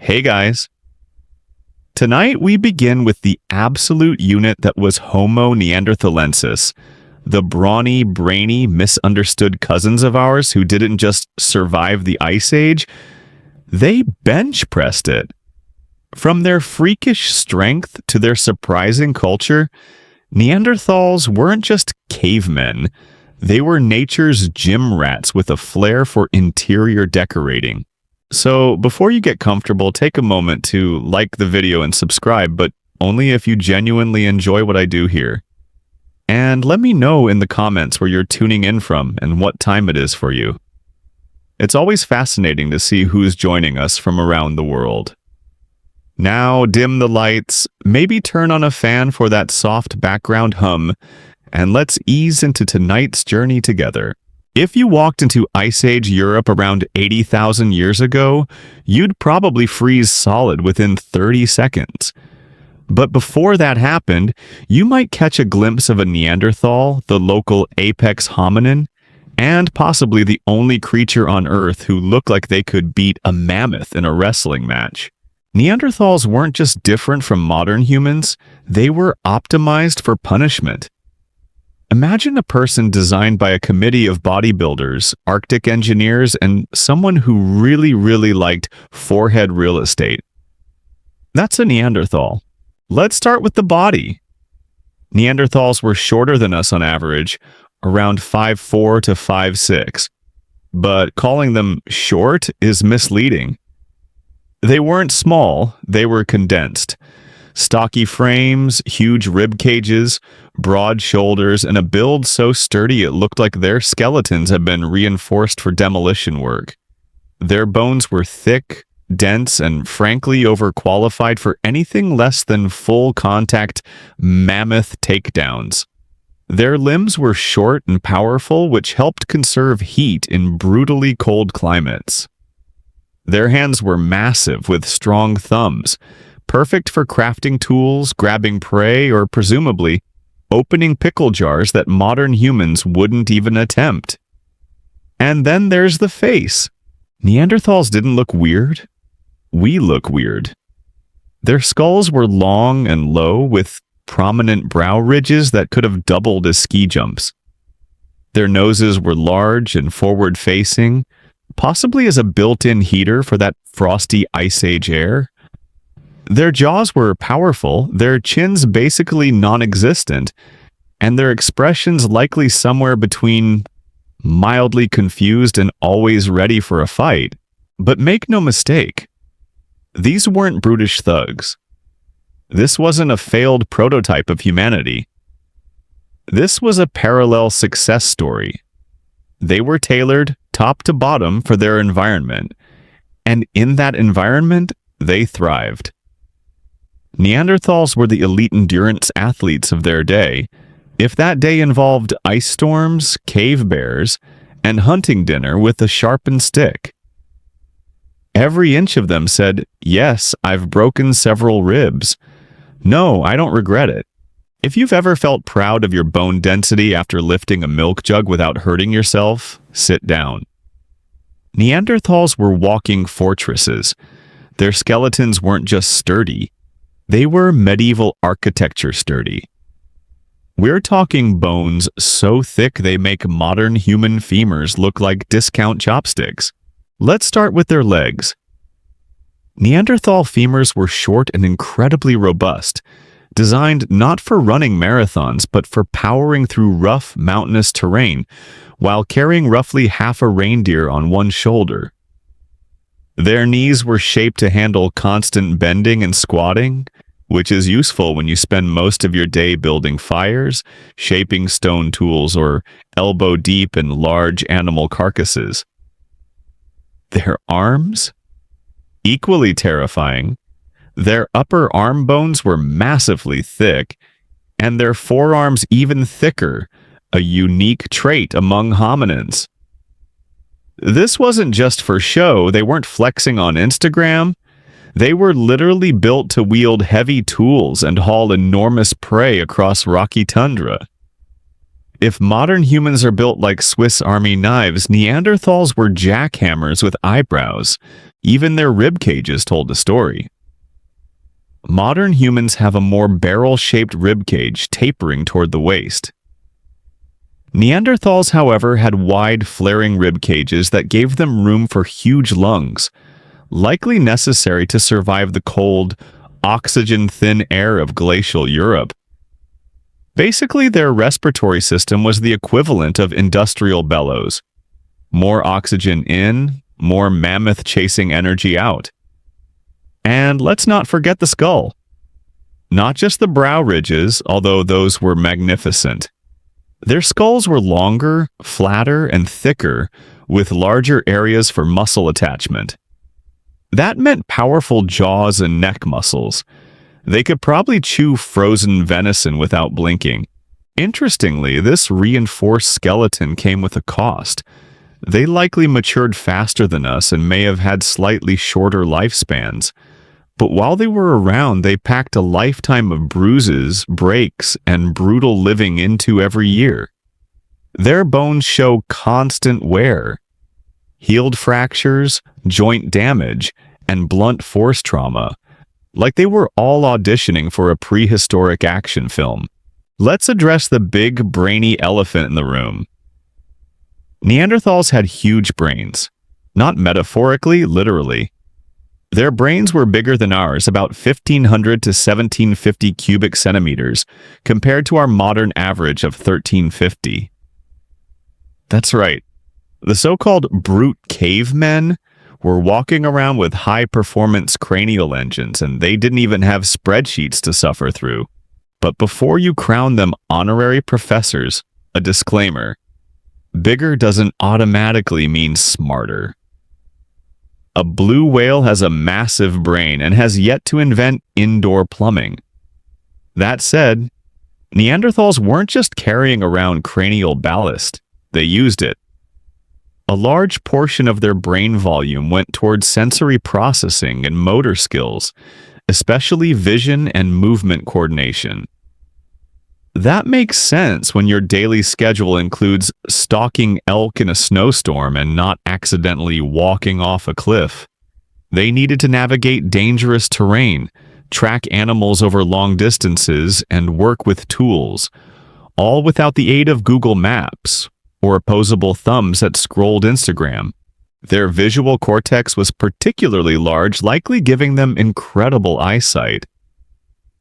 Hey guys. Tonight we begin with the absolute unit that was Homo neanderthalensis, the brawny, brainy, misunderstood cousins of ours who didn't just survive the Ice Age, they bench pressed it. From their freakish strength to their surprising culture, Neanderthals weren't just cavemen, they were nature's gym rats with a flair for interior decorating. So, before you get comfortable, take a moment to like the video and subscribe, but only if you genuinely enjoy what I do here. And let me know in the comments where you're tuning in from and what time it is for you. It's always fascinating to see who's joining us from around the world. Now, dim the lights, maybe turn on a fan for that soft background hum, and let's ease into tonight's journey together. If you walked into Ice Age Europe around 80,000 years ago, you'd probably freeze solid within 30 seconds. But before that happened, you might catch a glimpse of a Neanderthal, the local apex hominin, and possibly the only creature on Earth who looked like they could beat a mammoth in a wrestling match. Neanderthals weren't just different from modern humans, they were optimized for punishment. Imagine a person designed by a committee of bodybuilders, Arctic engineers, and someone who really liked forehead real estate. That's a Neanderthal. Let's start with the body. Neanderthals were shorter than us on average, around 5'4" to 5'6", but calling them short is misleading. They weren't small, they were condensed. Stocky frames, huge rib cages, broad shoulders, and a build so sturdy it looked like their skeletons had been reinforced for demolition work. Their bones were thick, dense, and frankly overqualified for anything less than full-contact mammoth takedowns. Their limbs were short and powerful, which helped conserve heat in brutally cold climates. Their hands were massive with strong thumbs, perfect for crafting tools, grabbing prey, or presumably opening pickle jars that modern humans wouldn't even attempt. And then there's the face. Neanderthals didn't look weird. We look weird. Their skulls were long and low, with prominent brow ridges that could have doubled as ski jumps. Their noses were large and forward-facing, possibly as a built-in heater for that frosty Ice Age air. Their jaws were powerful, their chins basically non-existent, and their expressions likely somewhere between mildly confused and always ready for a fight. But make no mistake, these weren't brutish thugs. This wasn't a failed prototype of humanity. This was a parallel success story. They were tailored top to bottom for their environment, and in that environment, they thrived. Neanderthals were the elite endurance athletes of their day. If that day involved ice storms, cave bears, and hunting dinner with a sharpened stick. Every inch of them said, "Yes, I've broken several ribs. No, I don't regret it." If you've ever felt proud of your bone density after lifting a milk jug without hurting yourself, sit down. Neanderthals were walking fortresses. Their skeletons weren't just sturdy. They were medieval architecture sturdy. We're talking bones so thick they make modern human femurs look like discount chopsticks. Let's start with their legs. Neanderthal femurs were short and incredibly robust, designed not for running marathons but for powering through rough, mountainous terrain while carrying roughly half a reindeer on one shoulder. Their knees were shaped to handle constant bending and squatting, which is useful when you spend most of your day building fires, shaping stone tools, or elbow deep in large animal carcasses. Their arms? Equally terrifying. Their upper arm bones were massively thick, and their forearms even thicker, a unique trait among hominins. This wasn't just for show. They weren't flexing on Instagram. They were literally built to wield heavy tools and haul enormous prey across rocky tundra. If modern humans are built like Swiss Army knives, Neanderthals were jackhammers with eyebrows. Even their rib cages told a story. Modern humans have a more barrel-shaped rib cage tapering toward the waist. Neanderthals, however, had wide, flaring rib cages that gave them room for huge lungs, likely necessary to survive the cold, oxygen-thin air of glacial Europe. Basically, their respiratory system was the equivalent of industrial bellows. More oxygen in, more mammoth chasing energy out. And let's not forget the skull. Not just the brow ridges, although those were magnificent. Their skulls were longer, flatter, and thicker, with larger areas for muscle attachment. That meant powerful jaws and neck muscles. They could probably chew frozen venison without blinking. Interestingly, this reinforced skeleton came with a cost. They likely matured faster than us and may have had slightly shorter lifespans. But while they were around, they packed a lifetime of bruises, breaks, and brutal living into every year. Their bones show constant wear, healed fractures, joint damage, and blunt force trauma, like they were all auditioning for a prehistoric action film. Let's address the big, brainy elephant in the room. Neanderthals had huge brains. Not metaphorically, literally. Their brains were bigger than ours, about 1,500 to 1,750 cubic centimeters, compared to our modern average of 1,350. That's right. The so-called brute cavemen were walking around with high-performance cranial engines, and they didn't even have spreadsheets to suffer through. But before you crown them honorary professors, a disclaimer: bigger doesn't automatically mean smarter. A blue whale has a massive brain and has yet to invent indoor plumbing. That said, Neanderthals weren't just carrying around cranial ballast, they used it. A large portion of their brain volume went towards sensory processing and motor skills, especially vision and movement coordination. That makes sense when your daily schedule includes stalking elk in a snowstorm and not accidentally walking off a cliff. They needed to navigate dangerous terrain, track animals over long distances, and work with tools, all without the aid of Google Maps or opposable thumbs that scrolled Instagram. Their visual cortex was particularly large, likely giving them incredible eyesight.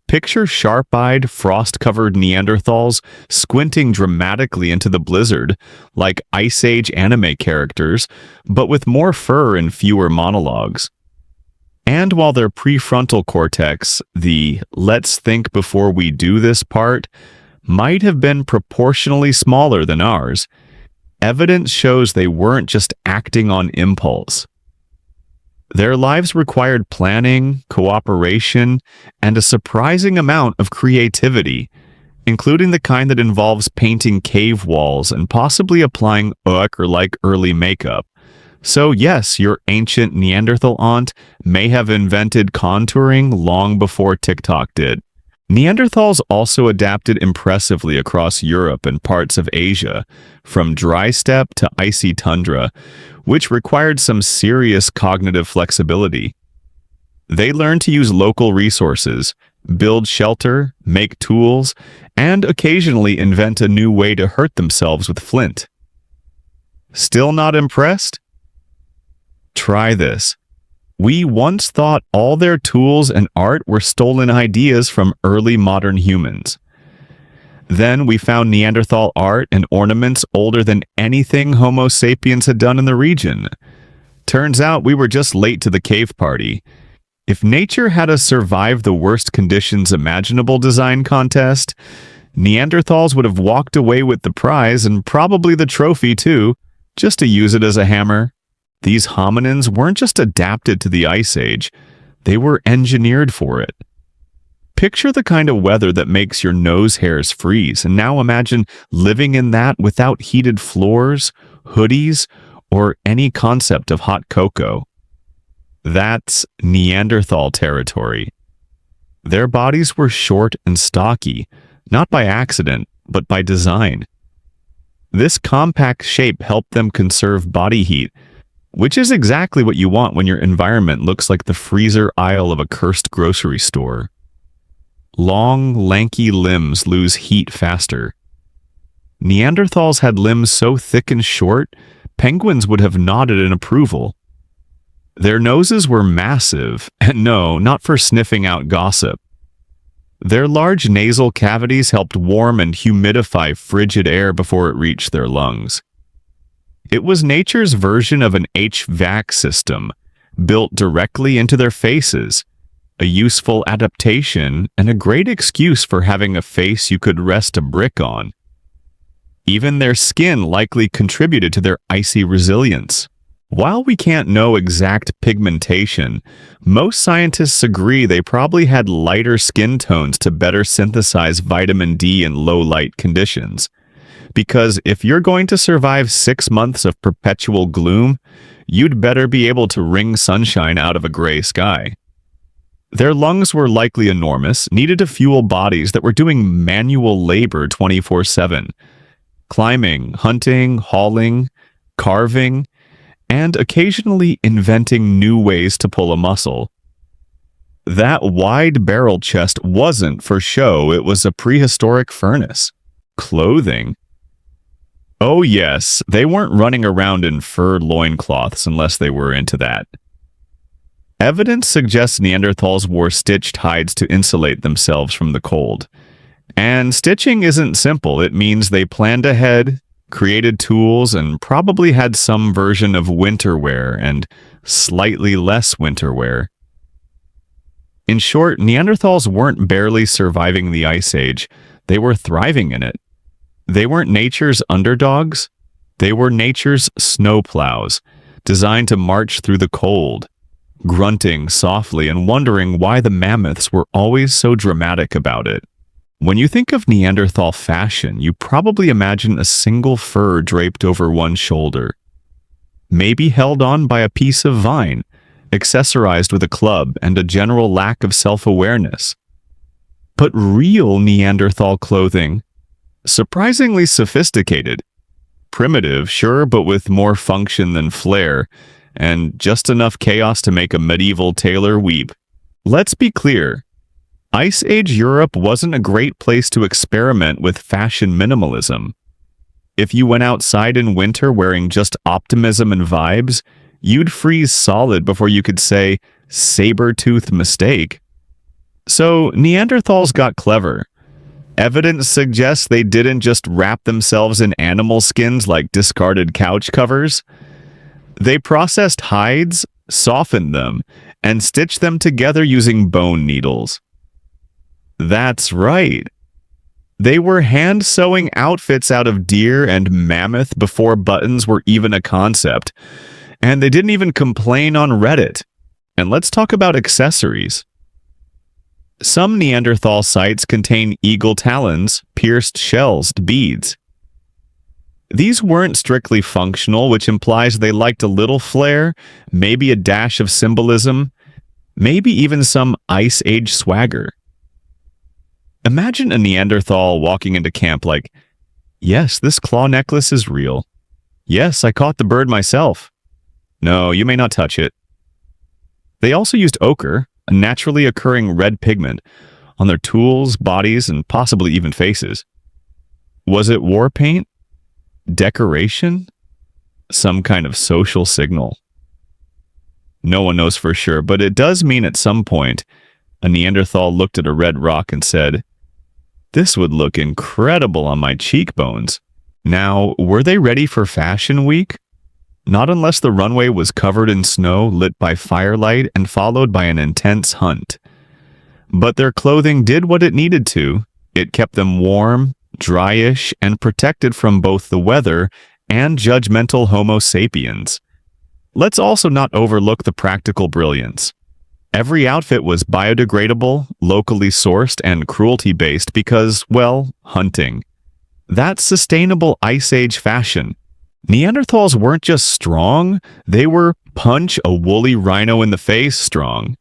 Picture sharp-eyed, frost-covered Neanderthals squinting dramatically into the blizzard, like Ice Age anime characters, but with more fur and fewer monologues. And while their prefrontal cortex, the "let's think before we do this" part, might have been proportionally smaller than ours, evidence shows they weren't just acting on impulse. Their lives required planning, cooperation, and a surprising amount of creativity, including the kind that involves painting cave walls and possibly applying ochre-like early makeup. So yes, your ancient Neanderthal aunt may have invented contouring long before TikTok did. Neanderthals also adapted impressively across Europe and parts of Asia, from dry steppe to icy tundra, which required some serious cognitive flexibility. They learned to use local resources, build shelter, make tools, and occasionally invent a new way to hurt themselves with flint. Still not impressed? Try this. We once thought all their tools and art were stolen ideas from early modern humans. Then we found Neanderthal art and ornaments older than anything Homo sapiens had done in the region. Turns out we were just late to the cave party. If nature had us survive the worst conditions imaginable design contest, Neanderthals would have walked away with the prize and probably the trophy too, just to use it as a hammer. These hominins weren't just adapted to the Ice Age, they were engineered for it. Picture the kind of weather that makes your nose hairs freeze, and now imagine living in that without heated floors, hoodies, or any concept of hot cocoa. That's Neanderthal territory. Their bodies were short and stocky, not by accident, but by design. This compact shape helped them conserve body heat, which is exactly what you want when your environment looks like the freezer aisle of a cursed grocery store. Long, lanky limbs lose heat faster. Neanderthals had limbs so thick and short, penguins would have nodded in approval. Their noses were massive, and no, not for sniffing out gossip. Their large nasal cavities helped warm and humidify frigid air before it reached their lungs. It was nature's version of an HVAC system, built directly into their faces, a useful adaptation and a great excuse for having a face you could rest a brick on. Even their skin likely contributed to their icy resilience. While we can't know exact pigmentation, most scientists agree they probably had lighter skin tones to better synthesize vitamin D in low-light conditions. Because if you're going to survive 6 months of perpetual gloom, you'd better be able to wring sunshine out of a gray sky. Their lungs were likely enormous, needed to fuel bodies that were doing manual labor 24/7, climbing, hunting, hauling, carving, and occasionally inventing new ways to pull a muscle. That wide barrel chest wasn't for show, it was a prehistoric furnace. Clothing. Oh yes, they weren't running around in fur loincloths unless they were into that. Evidence suggests Neanderthals wore stitched hides to insulate themselves from the cold. And stitching isn't simple, it means they planned ahead, created tools, and probably had some version of winter wear and slightly less winter wear. In short, Neanderthals weren't barely surviving the Ice Age, they were thriving in it. They weren't nature's underdogs, they were nature's snowplows, designed to march through the cold, grunting softly and wondering why the mammoths were always so dramatic about it. When you think of Neanderthal fashion, you probably imagine a single fur draped over one shoulder, maybe held on by a piece of vine, accessorized with a club and a general lack of self-awareness. But real Neanderthal clothing, surprisingly sophisticated, primitive, sure, but with more function than flair, and just enough chaos to make a medieval tailor weep. Let's be clear. Ice Age Europe wasn't a great place to experiment with fashion minimalism. If you went outside in winter wearing just optimism and vibes, you'd freeze solid before you could say, saber-toothed mistake. So Neanderthals got clever. Evidence suggests they didn't just wrap themselves in animal skins like discarded couch covers. They processed hides, softened them, and stitched them together using bone needles. That's right. They were hand-sewing outfits out of deer and mammoth before buttons were even a concept. And they didn't even complain on Reddit. And let's talk about accessories. Some Neanderthal sites contain eagle talons, pierced shells, beads. These weren't strictly functional, which implies they liked a little flair, maybe a dash of symbolism, maybe even some Ice Age swagger. Imagine a Neanderthal walking into camp like, yes, this claw necklace is real. Yes, I caught the bird myself. No, you may not touch it. They also used ochre, a naturally occurring red pigment, on their tools, bodies, and possibly even faces. Was it war paint? Decoration? Some kind of social signal? No one knows for sure, but it does mean at some point, a Neanderthal looked at a red rock and said, "This would look incredible on my cheekbones." Now, were they ready for Fashion Week? Not unless the runway was covered in snow, lit by firelight, and followed by an intense hunt. But their clothing did what it needed to. It kept them warm, dryish, and protected from both the weather and judgmental Homo sapiens. Let's also not overlook the practical brilliance. Every outfit was biodegradable, locally sourced, and cruelty-based because, well, hunting. That's sustainable Ice Age fashion. Neanderthals weren't just strong, they were punch a woolly rhino in the face strong.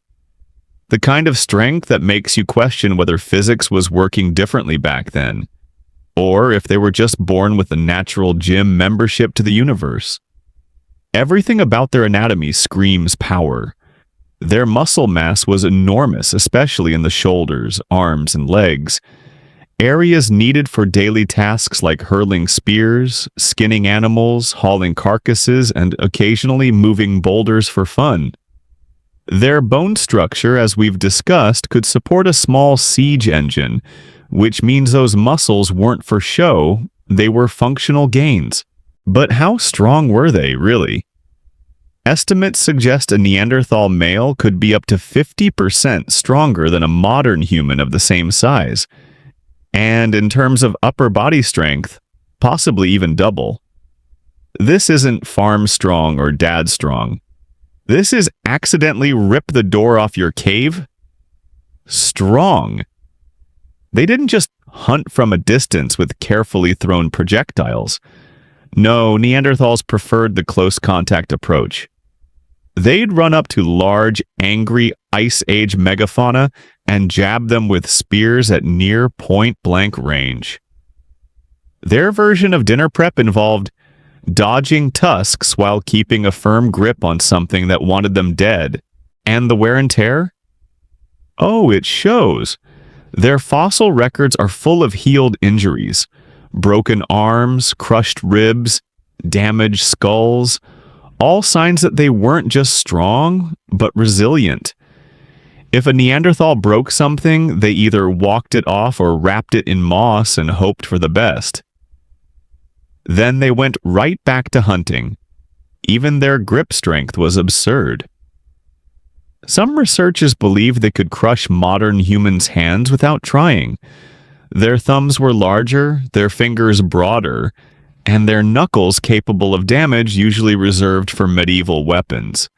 The kind of strength that makes you question whether physics was working differently back then, or if they were just born with a natural gym membership to the universe. Everything about their anatomy screams power. Their muscle mass was enormous, especially in the shoulders, arms, and legs, areas needed for daily tasks like hurling spears, skinning animals, hauling carcasses, and occasionally moving boulders for fun. Their bone structure, as we've discussed, could support a small siege engine, which means those muscles weren't for show, they were functional gains. But how strong were they, really? Estimates suggest a Neanderthal male could be up to 50% stronger than a modern human of the same size. And in terms of upper body strength, possibly even double. This isn't farm strong or dad strong. This is accidentally rip the door off your cave strong. They didn't just hunt from a distance with carefully thrown projectiles. No, Neanderthals preferred the close contact approach. They'd run up to large, angry Ice Age megafauna and jab them with spears at near point-blank range. Their version of dinner prep involved dodging tusks while keeping a firm grip on something that wanted them dead. And the wear and tear? Oh, it shows. Their fossil records are full of healed injuries, broken arms, crushed ribs, damaged skulls, all signs that they weren't just strong, but resilient. If a Neanderthal broke something, they either walked it off or wrapped it in moss and hoped for the best. Then they went right back to hunting. Even their grip strength was absurd. Some researchers believe they could crush modern humans' hands without trying. Their thumbs were larger, their fingers broader, and their knuckles capable of damage usually reserved for medieval weapons.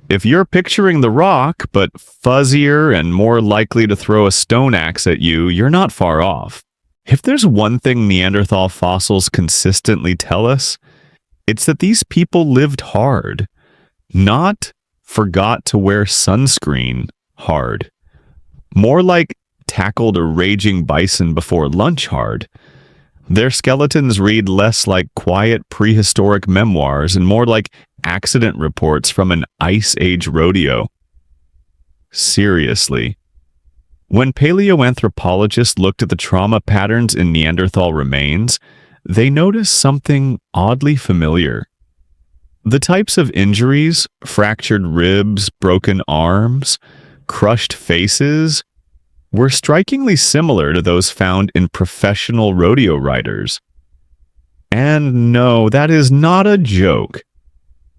If you're picturing the Rock, but fuzzier and more likely to throw a stone axe at you, you're not far off. If there's one thing Neanderthal fossils consistently tell us, it's that these people lived hard, not forgot to wear sunscreen hard. More like tackled a raging bison before lunch hard. Their skeletons read less like quiet prehistoric memoirs and more like accident reports from an Ice Age rodeo. Seriously. When paleoanthropologists looked at the trauma patterns in Neanderthal remains, they noticed something oddly familiar. The types of injuries, fractured ribs, broken arms, crushed faces, were strikingly similar to those found in professional rodeo riders. And no, that is not a joke.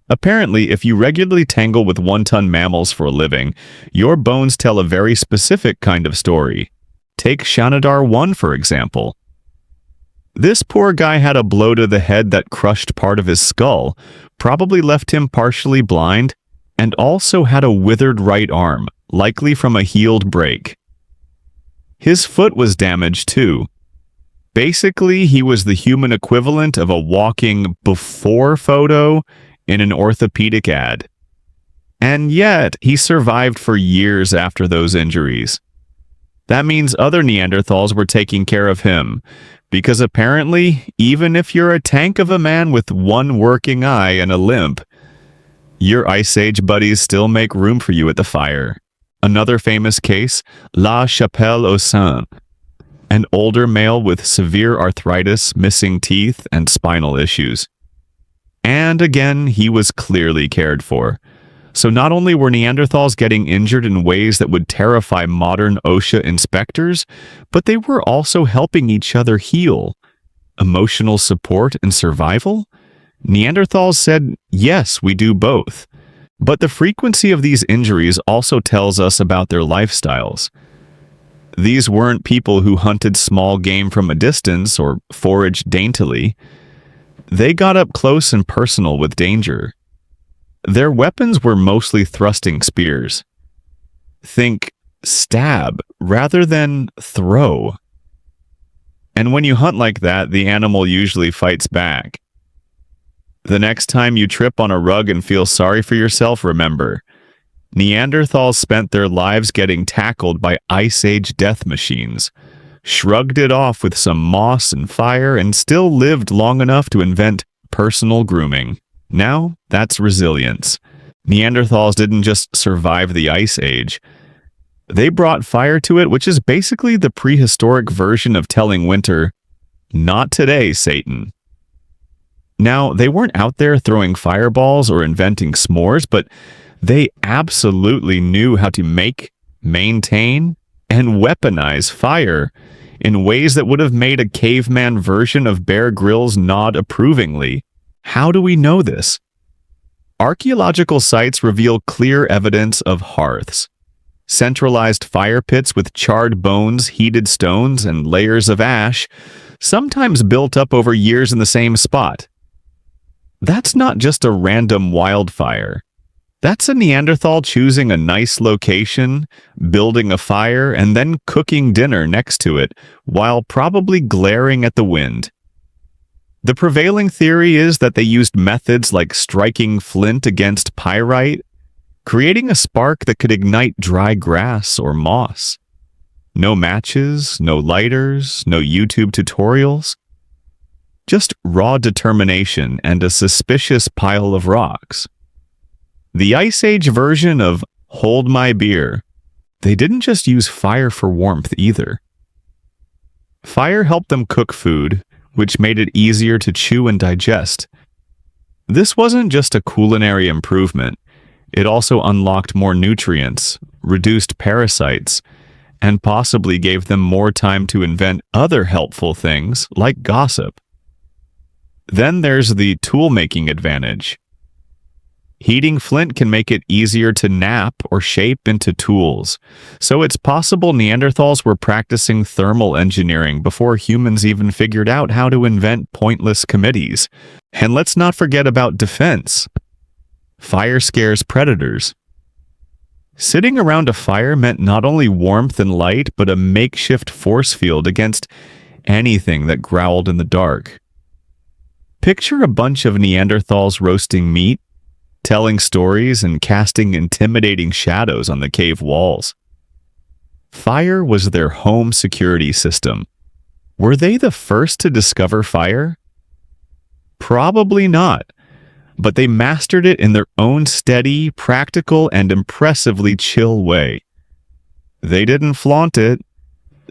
Apparently, if you regularly tangle with one-ton mammals for a living, your bones tell a very specific kind of story. Take Shanidar 1, for example. This poor guy had a blow to the head that crushed part of his skull, probably left him partially blind, and also had a withered right arm, likely from a healed break. His foot was damaged too. Basically, he was the human equivalent of a walking before photo in an orthopedic ad. And yet, he survived for years after those injuries. That means other Neanderthals were taking care of him, because apparently, even if you're a tank of a man with one working eye and a limp, your Ice Age buddies still make room for you at the fire. Another famous case, La Chapelle au Sein, an older male with severe arthritis, missing teeth, and spinal issues. And again, he was clearly cared for. So not only were Neanderthals getting injured in ways that would terrify modern OSHA inspectors, but they were also helping each other heal. Emotional support and survival? Neanderthals said, yes, we do both. But the frequency of these injuries also tells us about their lifestyles. These weren't people who hunted small game from a distance or foraged daintily. They got up close and personal with danger. Their weapons were mostly thrusting spears. Think stab rather than throw. And when you hunt like that, the animal usually fights back. The next time you trip on a rug and feel sorry for yourself, remember, Neanderthals spent their lives getting tackled by Ice Age death machines, shrugged it off with some moss and fire, and still lived long enough to invent personal grooming. Now, that's resilience. Neanderthals didn't just survive the Ice Age. They brought fire to it, which is basically the prehistoric version of telling winter, "Not today, Satan." Now, they weren't out there throwing fireballs or inventing s'mores, but they absolutely knew how to make, maintain, and weaponize fire in ways that would have made a caveman version of Bear Grylls nod approvingly. How do we know this? Archaeological sites reveal clear evidence of hearths, centralized fire pits with charred bones, heated stones, and layers of ash, sometimes built up over years in the same spot. That's not just a random wildfire. That's a Neanderthal choosing a nice location, building a fire, and then cooking dinner next to it, while probably glaring at the wind. The prevailing theory is that they used methods like striking flint against pyrite, creating a spark that could ignite dry grass or moss. No matches, no lighters, no YouTube tutorials. Just raw determination and a suspicious pile of rocks. The Ice Age version of "hold my beer." They didn't just use fire for warmth either. Fire helped them cook food, which made it easier to chew and digest. This wasn't just a culinary improvement. It also unlocked more nutrients, reduced parasites, and possibly gave them more time to invent other helpful things like gossip. Then there's the tool-making advantage. Heating flint can make it easier to knap or shape into tools, so it's possible Neanderthals were practicing thermal engineering before humans even figured out how to invent pointless committees. And let's not forget about defense. Fire scares predators. Sitting around a fire meant not only warmth and light, but a makeshift force field against anything that growled in the dark. Picture a bunch of Neanderthals roasting meat, telling stories, and casting intimidating shadows on the cave walls. Fire was their home security system. Were they the first to discover fire? Probably not, but they mastered it in their own steady, practical, and impressively chill way. They didn't flaunt it.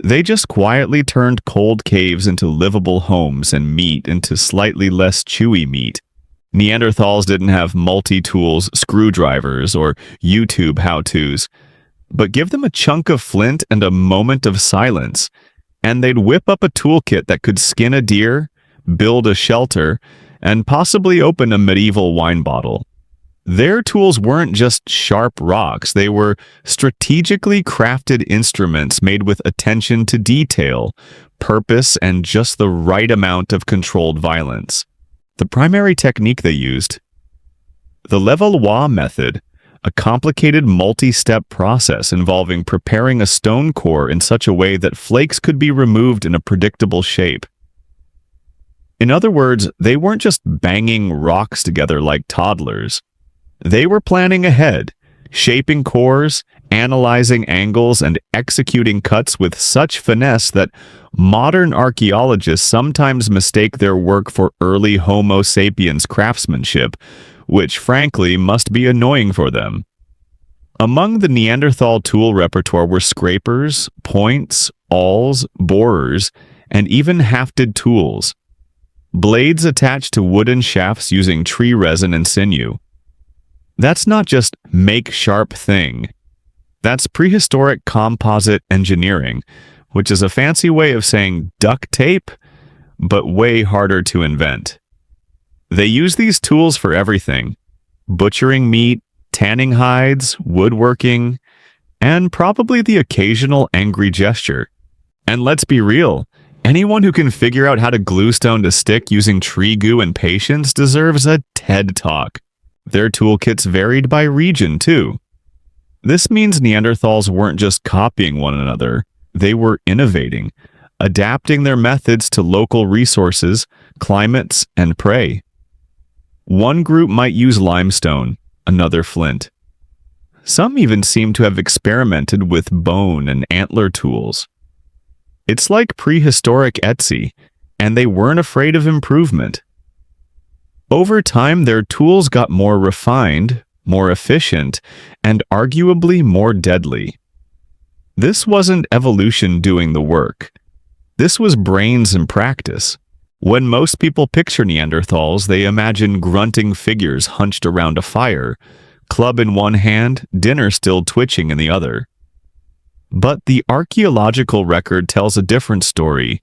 They just quietly turned cold caves into livable homes and meat into slightly less chewy meat. Neanderthals didn't have multi-tools, screwdrivers, or YouTube how-tos, but give them a chunk of flint and a moment of silence, and they'd whip up a toolkit that could skin a deer, build a shelter, and possibly open a medieval wine bottle. Their tools weren't just sharp rocks, they were strategically crafted instruments made with attention to detail, purpose, and just the right amount of controlled violence. The primary technique they used, the Levallois method, a complicated multi-step process involving preparing a stone core in such a way that flakes could be removed in a predictable shape. In other words, they weren't just banging rocks together like toddlers. They were planning ahead, shaping cores, analyzing angles, and executing cuts with such finesse that modern archaeologists sometimes mistake their work for early Homo sapiens craftsmanship, which frankly must be annoying for them. Among the Neanderthal tool repertoire were scrapers, points, awls, borers, and even hafted tools. Blades attached to wooden shafts using tree resin and sinew. That's not just make sharp thing. That's prehistoric composite engineering, which is a fancy way of saying duct tape, but way harder to invent. They use these tools for everything: butchering meat, tanning hides, woodworking, and probably the occasional angry gesture. And let's be real, anyone who can figure out how to glue stone to stick using tree goo and patience deserves a TED Talk. Their toolkits varied by region, too. This means Neanderthals weren't just copying one another, they were innovating, adapting their methods to local resources, climates, and prey. One group might use limestone, another flint. Some even seem to have experimented with bone and antler tools. It's like prehistoric Etsy, and they weren't afraid of improvement. Over time, their tools got more refined, more efficient, and arguably more deadly. This wasn't evolution doing the work. This was brains in practice. When most people picture Neanderthals, they imagine grunting figures hunched around a fire, club in one hand, dinner still twitching in the other. But the archaeological record tells a different story,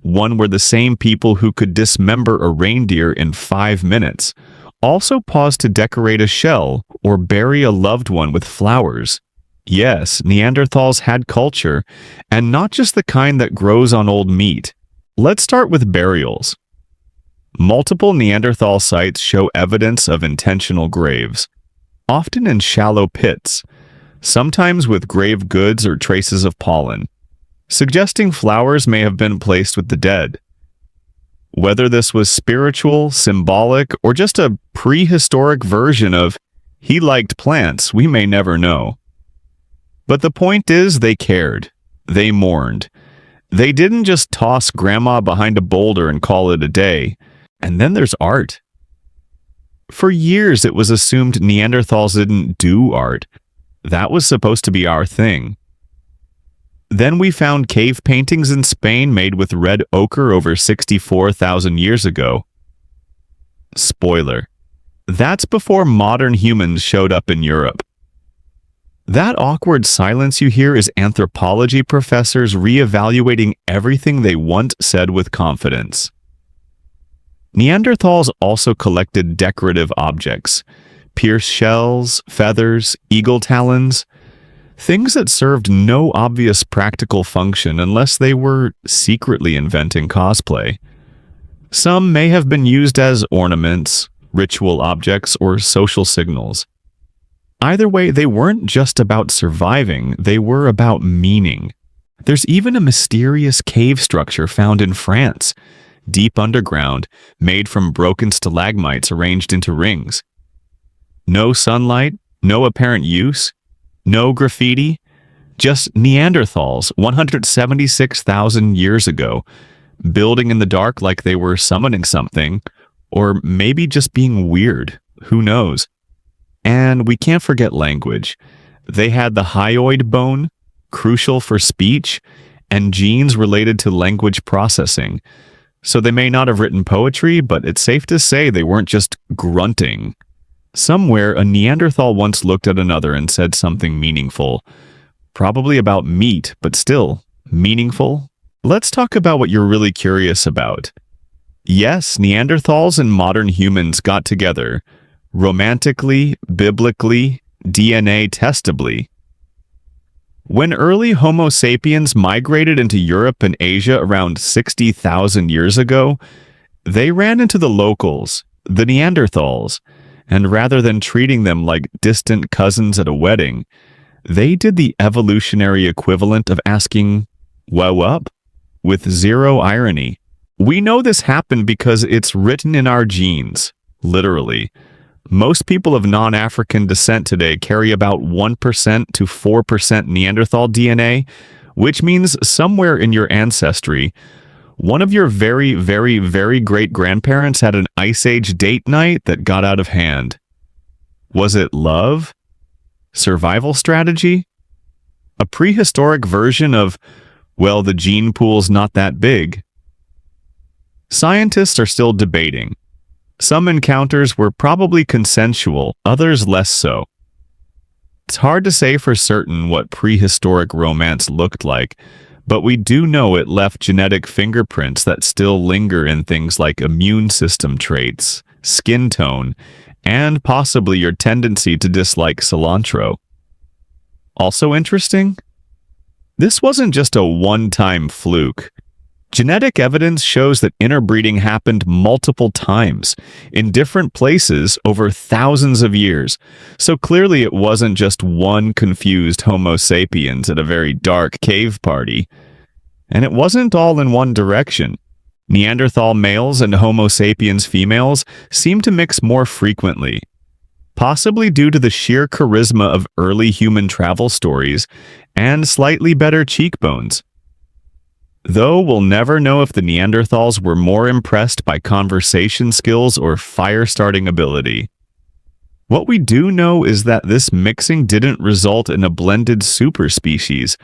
one where the same people who could dismember a reindeer in 5 minutes also paused to decorate a shell or bury a loved one with flowers. Yes, Neanderthals had culture, and not just the kind that grows on old meat. Let's start with burials. Multiple Neanderthal sites show evidence of intentional graves, often in shallow pits, sometimes with grave goods or traces of pollen, suggesting flowers may have been placed with the dead. Whether this was spiritual, symbolic, or just a prehistoric version of "he liked plants," we may never know. But the point is, they cared. They mourned. They didn't just toss grandma behind a boulder and call it a day. And then there's art. For years, it was assumed Neanderthals didn't do art. That was supposed to be our thing. Then we found cave paintings in Spain made with red ochre over 64,000 years ago. Spoiler: that's before modern humans showed up in Europe. That awkward silence you hear is anthropology professors reevaluating everything they once said with confidence. Neanderthals also collected decorative objects, pierced shells, feathers, eagle talons, things that served no obvious practical function unless they were secretly inventing cosplay. Some may have been used as ornaments, ritual objects, or social signals. Either way, they weren't just about surviving, they were about meaning. There's even a mysterious cave structure found in France, deep underground, made from broken stalagmites arranged into rings. No sunlight, no apparent use, no graffiti, just Neanderthals 176,000 years ago, building in the dark like they were summoning something, or maybe just being weird, who knows. And we can't forget language. They had the hyoid bone, crucial for speech, and genes related to language processing. So they may not have written poetry, but it's safe to say they weren't just grunting. Somewhere, a Neanderthal once looked at another and said something meaningful. Probably about meat, but still, meaningful. Let's talk about what you're really curious about. Yes, Neanderthals and modern humans got together, romantically, biblically, DNA testably. When early Homo sapiens migrated into Europe and Asia around 60,000 years ago, they ran into the locals, the Neanderthals, and rather than treating them like distant cousins at a wedding, they did the evolutionary equivalent of asking, "Whoa up?" with zero irony. We know this happened because it's written in our genes, literally. Most people of non-African descent today carry about 1% to 4% Neanderthal DNA, which means somewhere in your ancestry, one of your very, very, very great-grandparents had an Ice Age date night that got out of hand. Was it love? Survival strategy? A prehistoric version of, well, the gene pool's not that big? Scientists are still debating. Some encounters were probably consensual, others less so. It's hard to say for certain what prehistoric romance looked like, but we do know it left genetic fingerprints that still linger in things like immune system traits, skin tone, and possibly your tendency to dislike cilantro. Also interesting? This wasn't just a one-time fluke. Genetic evidence shows that interbreeding happened multiple times, in different places over thousands of years, so clearly it wasn't just one confused Homo sapiens at a very dark cave party. And it wasn't all in one direction. Neanderthal males and Homo sapiens females seem to mix more frequently, possibly due to the sheer charisma of early human travel stories and slightly better cheekbones. Though we'll never know if the Neanderthals were more impressed by conversation skills or fire-starting ability. What we do know is that this mixing didn't result in a blended superspecies.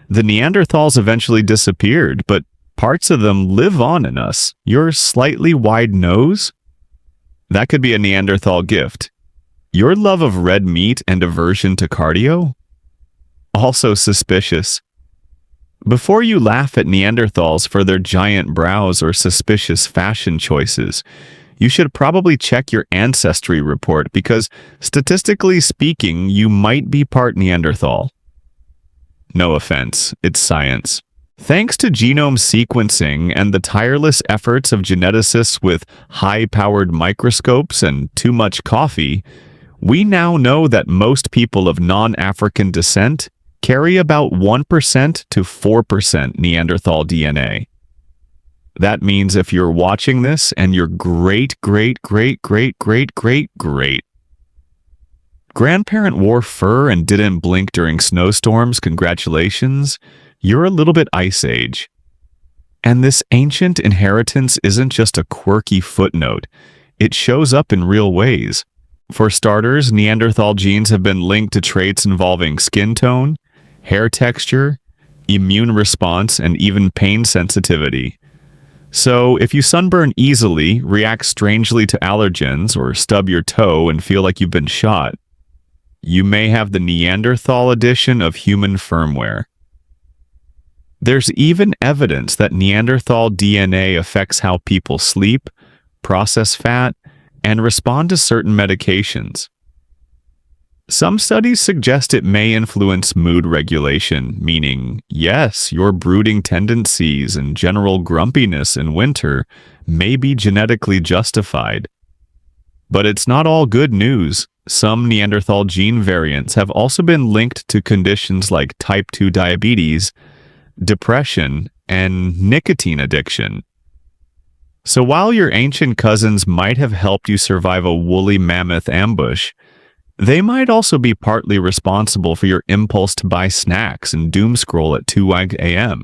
The Neanderthals eventually disappeared, but parts of them live on in us. Your slightly wide nose? That could be a Neanderthal gift. Your love of red meat and aversion to cardio? Also suspicious. Before you laugh at Neanderthals for their giant brows or suspicious fashion choices, you should probably check your ancestry report because, statistically speaking, you might be part Neanderthal. No offense, it's science. Thanks to genome sequencing and the tireless efforts of geneticists with high-powered microscopes and too much coffee, we now know that most people of non-African descent carry about 1% to 4% Neanderthal DNA. That means if you're watching this and your great grandparent wore fur and didn't blink during snowstorms, congratulations, you're a little bit Ice Age. And this ancient inheritance isn't just a quirky footnote. It shows up in real ways. For starters, Neanderthal genes have been linked to traits involving skin tone, hair texture, immune response, and even pain sensitivity. So, if you sunburn easily, react strangely to allergens, or stub your toe and feel like you've been shot, you may have the Neanderthal edition of human firmware. There's even evidence that Neanderthal DNA affects how people sleep, process fat, and respond to certain medications. Some studies suggest it may influence mood regulation, meaning, yes, your brooding tendencies and general grumpiness in winter may be genetically justified. But it's not all good news. Some Neanderthal gene variants have also been linked to conditions like type 2 diabetes, depression, and nicotine addiction. So while your ancient cousins might have helped you survive a woolly mammoth ambush, they might also be partly responsible for your impulse to buy snacks and doom scroll at 2 a.m.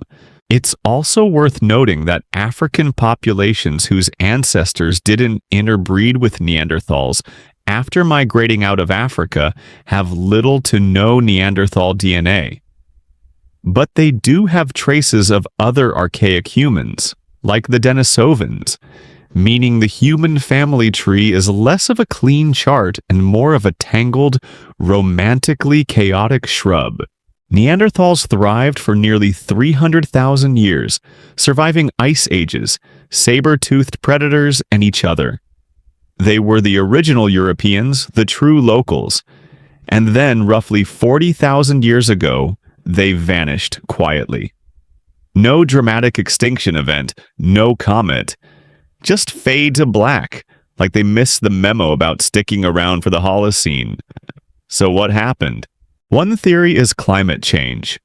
It's also worth noting that African populations whose ancestors didn't interbreed with Neanderthals after migrating out of Africa have little to no Neanderthal DNA. But they do have traces of other archaic humans, like the Denisovans, meaning the human family tree is less of a clean chart and more of a tangled, romantically chaotic shrub. Neanderthals thrived for nearly 300,000 years, surviving ice ages, saber-toothed predators, and each other. They were the original Europeans, the true locals, and then roughly 40,000 years ago, they vanished quietly. No dramatic extinction event, no comet, just fade to black, like they missed the memo about sticking around for the Holocene. So what happened? One theory is climate change.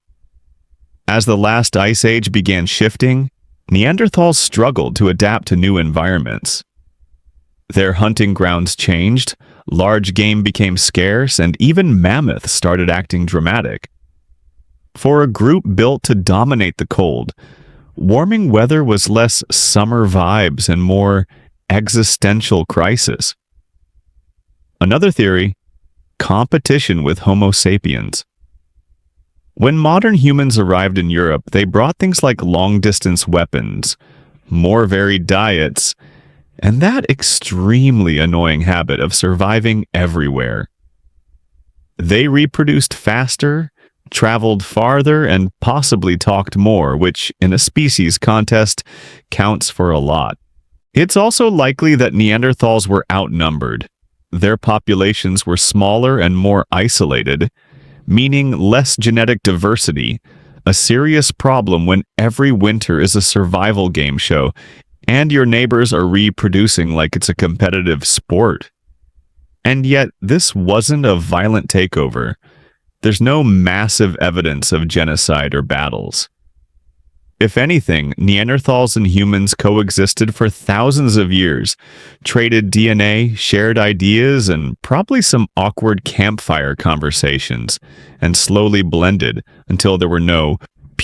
As the last ice age began shifting, Neanderthals struggled to adapt to new environments. Their hunting grounds changed, large game became scarce, and even mammoths started acting dramatic. For a group built to dominate the cold, warming weather was less summer vibes and more existential crisis. Another theory, competition with Homo sapiens. When modern humans arrived in Europe, they brought things like long-distance weapons, more varied diets, and that extremely annoying habit of surviving everywhere. They reproduced faster, traveled farther, and possibly talked more, which, in a species contest, counts for a lot. It's also likely that Neanderthals were outnumbered. Their populations were smaller and more isolated, meaning less genetic diversity, a serious problem when every winter is a survival game show, and your neighbors are reproducing like it's a competitive sport. And yet, this wasn't a violent takeover. There's no massive evidence of genocide or battles. If anything, Neanderthals and humans coexisted for thousands of years, traded DNA, shared ideas, and probably some awkward campfire conversations, and slowly blended until there were no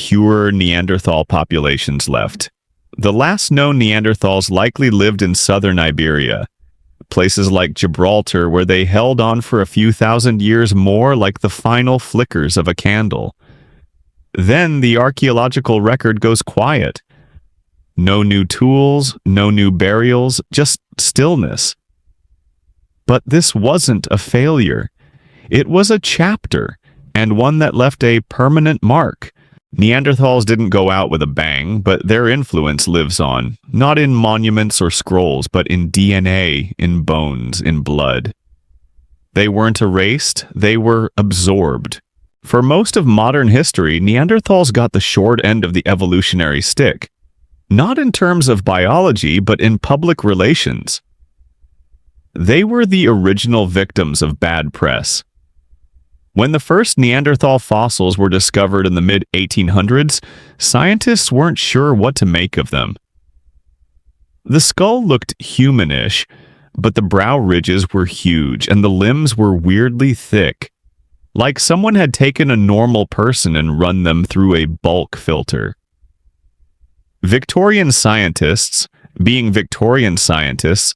pure Neanderthal populations left. The last known Neanderthals likely lived in southern Iberia, places like Gibraltar where they held on for a few thousand years more like the final flickers of a candle. Then the archaeological record goes quiet. No new tools, no new burials, just stillness. But this wasn't a failure. It was a chapter, and one that left a permanent mark. Neanderthals didn't go out with a bang, but their influence lives on, not in monuments or scrolls, but in DNA, in bones, in blood. They weren't erased, they were absorbed. For most of modern history, Neanderthals got the short end of the evolutionary stick. Not in terms of biology, but in public relations. They were the original victims of bad press. When the first Neanderthal fossils were discovered in the mid-1800s, scientists weren't sure what to make of them. The skull looked humanish, but the brow ridges were huge and the limbs were weirdly thick, like someone had taken a normal person and run them through a bulk filter. Victorian scientists, being Victorian scientists,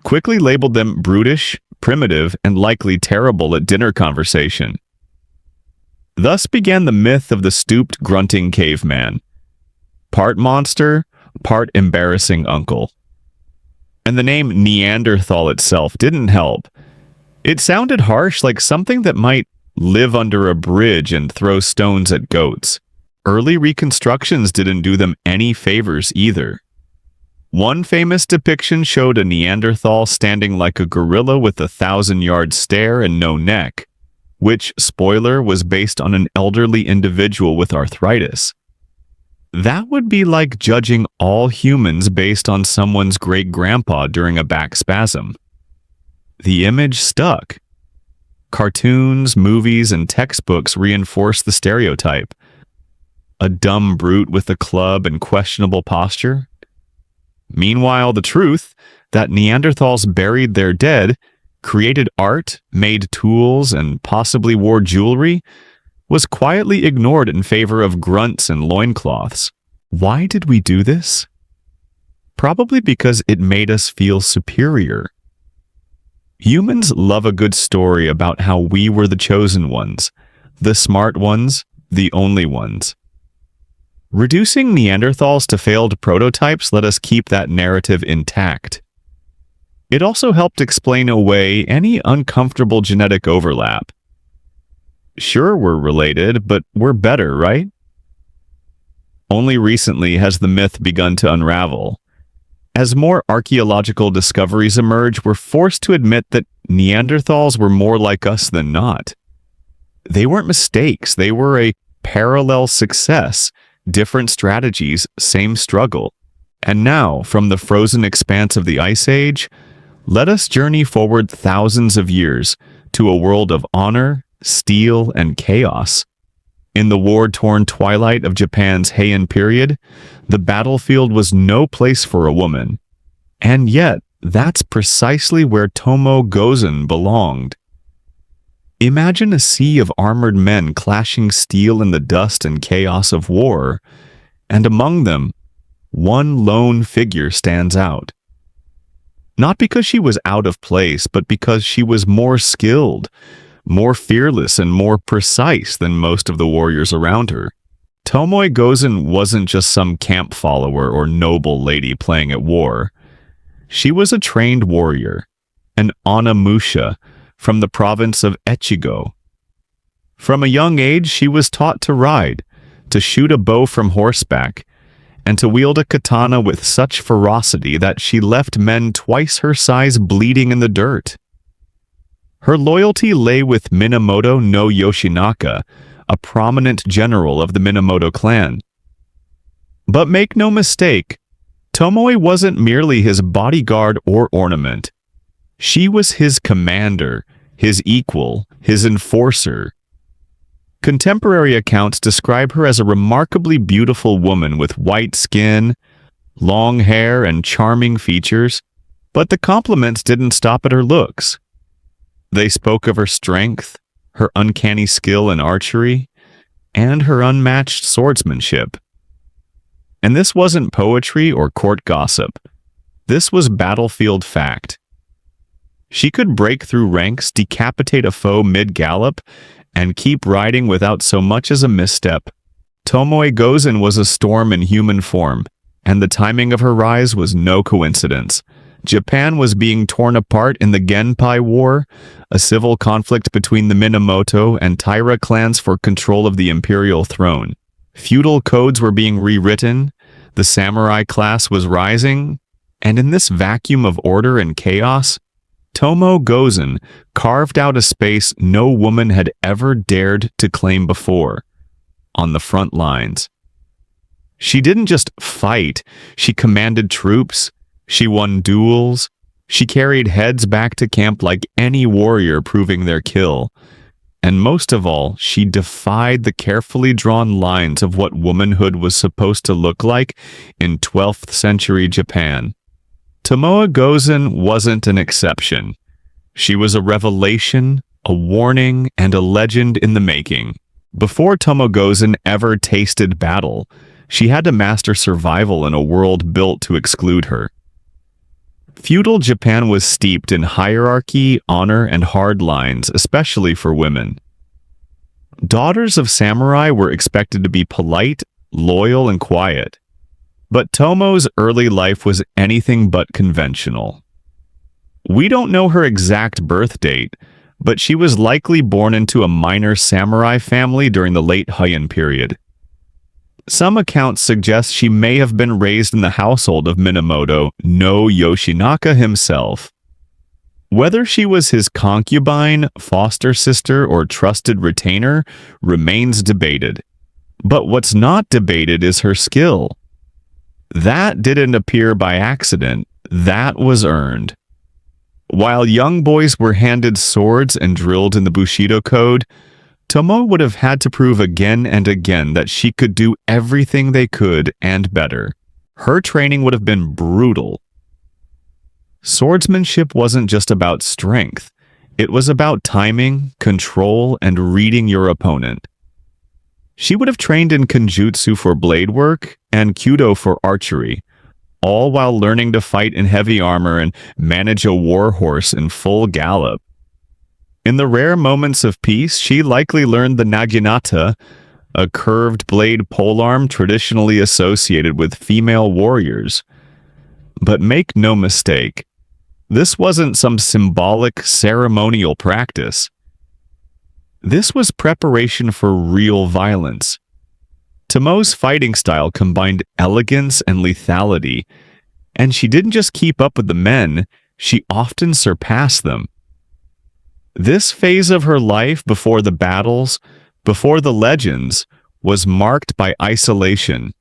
quickly labeled them brutish, primitive, and likely terrible at dinner conversation. Thus began the myth of the stooped, grunting caveman. Part monster, part embarrassing uncle. And the name Neanderthal itself didn't help. It sounded harsh, like something that might live under a bridge and throw stones at goats. Early reconstructions didn't do them any favors either. One famous depiction showed a Neanderthal standing like a gorilla with a 1,000-yard stare and no neck, which, spoiler, was based on an elderly individual with arthritis. That would be like judging all humans based on someone's great-grandpa during a back spasm. The image stuck. Cartoons, movies, and textbooks reinforce the stereotype. A dumb brute with a club and questionable posture? Meanwhile, the truth, that Neanderthals buried their dead, created art, made tools, and possibly wore jewelry, was quietly ignored in favor of grunts and loincloths. Why did we do this? Probably because it made us feel superior. Humans love a good story about how we were the chosen ones, the smart ones, the only ones. Reducing Neanderthals to failed prototypes let us keep that narrative intact. It also helped explain away any uncomfortable genetic overlap. Sure, we're related, but we're better, right? Only recently has the myth begun to unravel. As more archaeological discoveries emerge, we're forced to admit that Neanderthals were more like us than not. They weren't mistakes, they were a parallel success. Different strategies, same struggle. And now, from the frozen expanse of the Ice Age, let us journey forward thousands of years to a world of honor, steel, and chaos. In the war-torn twilight of Japan's Heian period, the battlefield was no place for a woman. And yet, that's precisely where Tomo Gozen belonged. Imagine a sea of armored men clashing steel in the dust and chaos of war, and among them, one lone figure stands out. Not because she was out of place, but because she was more skilled, more fearless, and more precise than most of the warriors around her. Tomoe Gozen wasn't just some camp follower or noble lady playing at war. She was a trained warrior, an Anamusha, from the province of Echigo. From a young age, she was taught to ride, to shoot a bow from horseback, and to wield a katana with such ferocity that she left men twice her size bleeding in the dirt. Her loyalty lay with Minamoto no Yoshinaka, a prominent general of the Minamoto clan. But make no mistake, Tomoe wasn't merely his bodyguard or ornament. She was his commander, his equal, his enforcer. Contemporary accounts describe her as a remarkably beautiful woman with white skin, long hair, and charming features, but the compliments didn't stop at her looks. They spoke of her strength, her uncanny skill in archery, and her unmatched swordsmanship. And this wasn't poetry or court gossip. This was battlefield fact. She could break through ranks, decapitate a foe mid-gallop, and keep riding without so much as a misstep. Tomoe Gozen was a storm in human form, and the timing of her rise was no coincidence. Japan was being torn apart in the Genpei War, a civil conflict between the Minamoto and Taira clans for control of the imperial throne. Feudal codes were being rewritten, the samurai class was rising, and in this vacuum of order and chaos, Tomoe Gozen carved out a space no woman had ever dared to claim before, on the front lines. She didn't just fight, she commanded troops, she won duels, she carried heads back to camp like any warrior proving their kill. And most of all, she defied the carefully drawn lines of what womanhood was supposed to look like in 12th century Japan. Tomoe Gozen wasn't an exception. She was a revelation, a warning, and a legend in the making. Before Tomoe Gozen ever tasted battle, she had to master survival in a world built to exclude her. Feudal Japan was steeped in hierarchy, honor, and hard lines, especially for women. Daughters of samurai were expected to be polite, loyal, and quiet. But Tomoe's early life was anything but conventional. We don't know her exact birth date, but she was likely born into a minor samurai family during the late Heian period. Some accounts suggest she may have been raised in the household of Minamoto no Yoshinaka himself. Whether she was his concubine, foster sister, or trusted retainer remains debated. But what's not debated is her skill. That didn't appear by accident, that was earned. While young boys were handed swords and drilled in the Bushido Code, Tomoe would have had to prove again and again that she could do everything they could and better. Her training would have been brutal. Swordsmanship wasn't just about strength. It was about timing, control, and reading your opponent. She would have trained in Kenjutsu for blade work and Kyudo for archery, all while learning to fight in heavy armor and manage a war horse in full gallop. In the rare moments of peace, she likely learned the naginata, a curved blade polearm traditionally associated with female warriors. But make no mistake, this wasn't some symbolic, ceremonial practice. This was preparation for real violence. Tomoe's fighting style combined elegance and lethality, and she didn't just keep up with the men, she often surpassed them. This phase of her life before the battles, before the legends, was marked by isolation.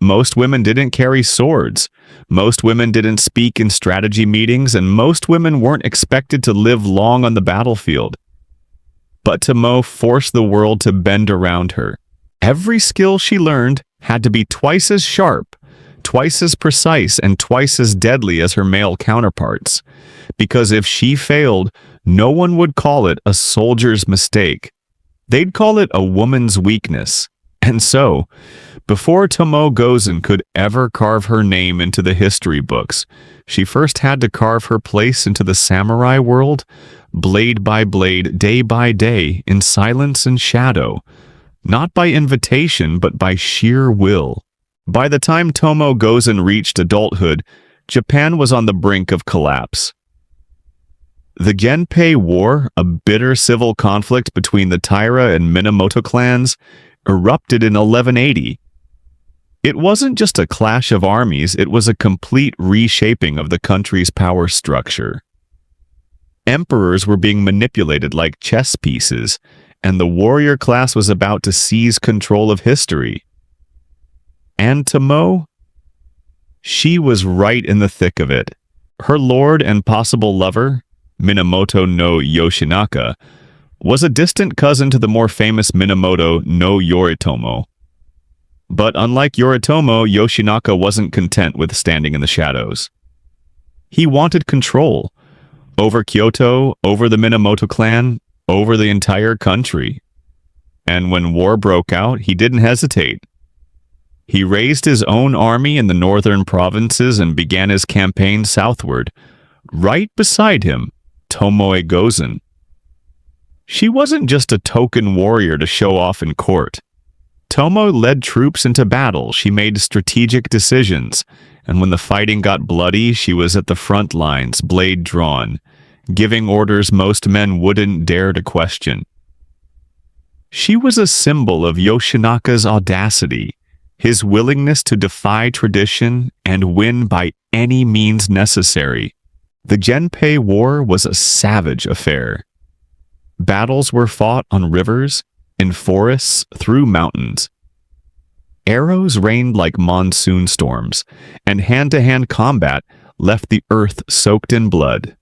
Most women didn't carry swords, most women didn't speak in strategy meetings, and most women weren't expected to live long on the battlefield. But Tomoe forced the world to bend around her. Every skill she learned had to be twice as sharp, twice as precise, and twice as deadly as her male counterparts. Because if she failed, no one would call it a soldier's mistake. They'd call it a woman's weakness. And so, before Tomoe Gozen could ever carve her name into the history books, she first had to carve her place into the samurai world, blade by blade, day by day, in silence and shadow, not by invitation, but by sheer will. By the time Tomoe Gozen reached adulthood, Japan was on the brink of collapse. The Genpei War, a bitter civil conflict between the Taira and Minamoto clans, erupted in 1180. It wasn't just a clash of armies, it was a complete reshaping of the country's power structure. Emperors were being manipulated like chess pieces, and the warrior class was about to seize control of history. And Tomoe? She was right in the thick of it. Her lord and possible lover, Minamoto no Yoshinaka, was a distant cousin to the more famous Minamoto no Yoritomo. But unlike Yoritomo, Yoshinaka wasn't content with standing in the shadows. He wanted control over Kyoto, over the Minamoto clan, over the entire country. and when war broke out, he didn't hesitate. He raised his own army in the northern provinces and began his campaign southward. Right beside him, Tomoe Gozen. She wasn't just a token warrior to show off in court. Tomo led troops into battle, she made strategic decisions, and when the fighting got bloody, she was at the front lines, blade drawn, giving orders most men wouldn't dare to question. She was a symbol of Yoshinaka's audacity, his willingness to defy tradition and win by any means necessary. The Genpei War was a savage affair. Battles were fought on rivers, in forests, through mountains. Arrows rained like monsoon storms, and hand-to-hand combat left the earth soaked in blood.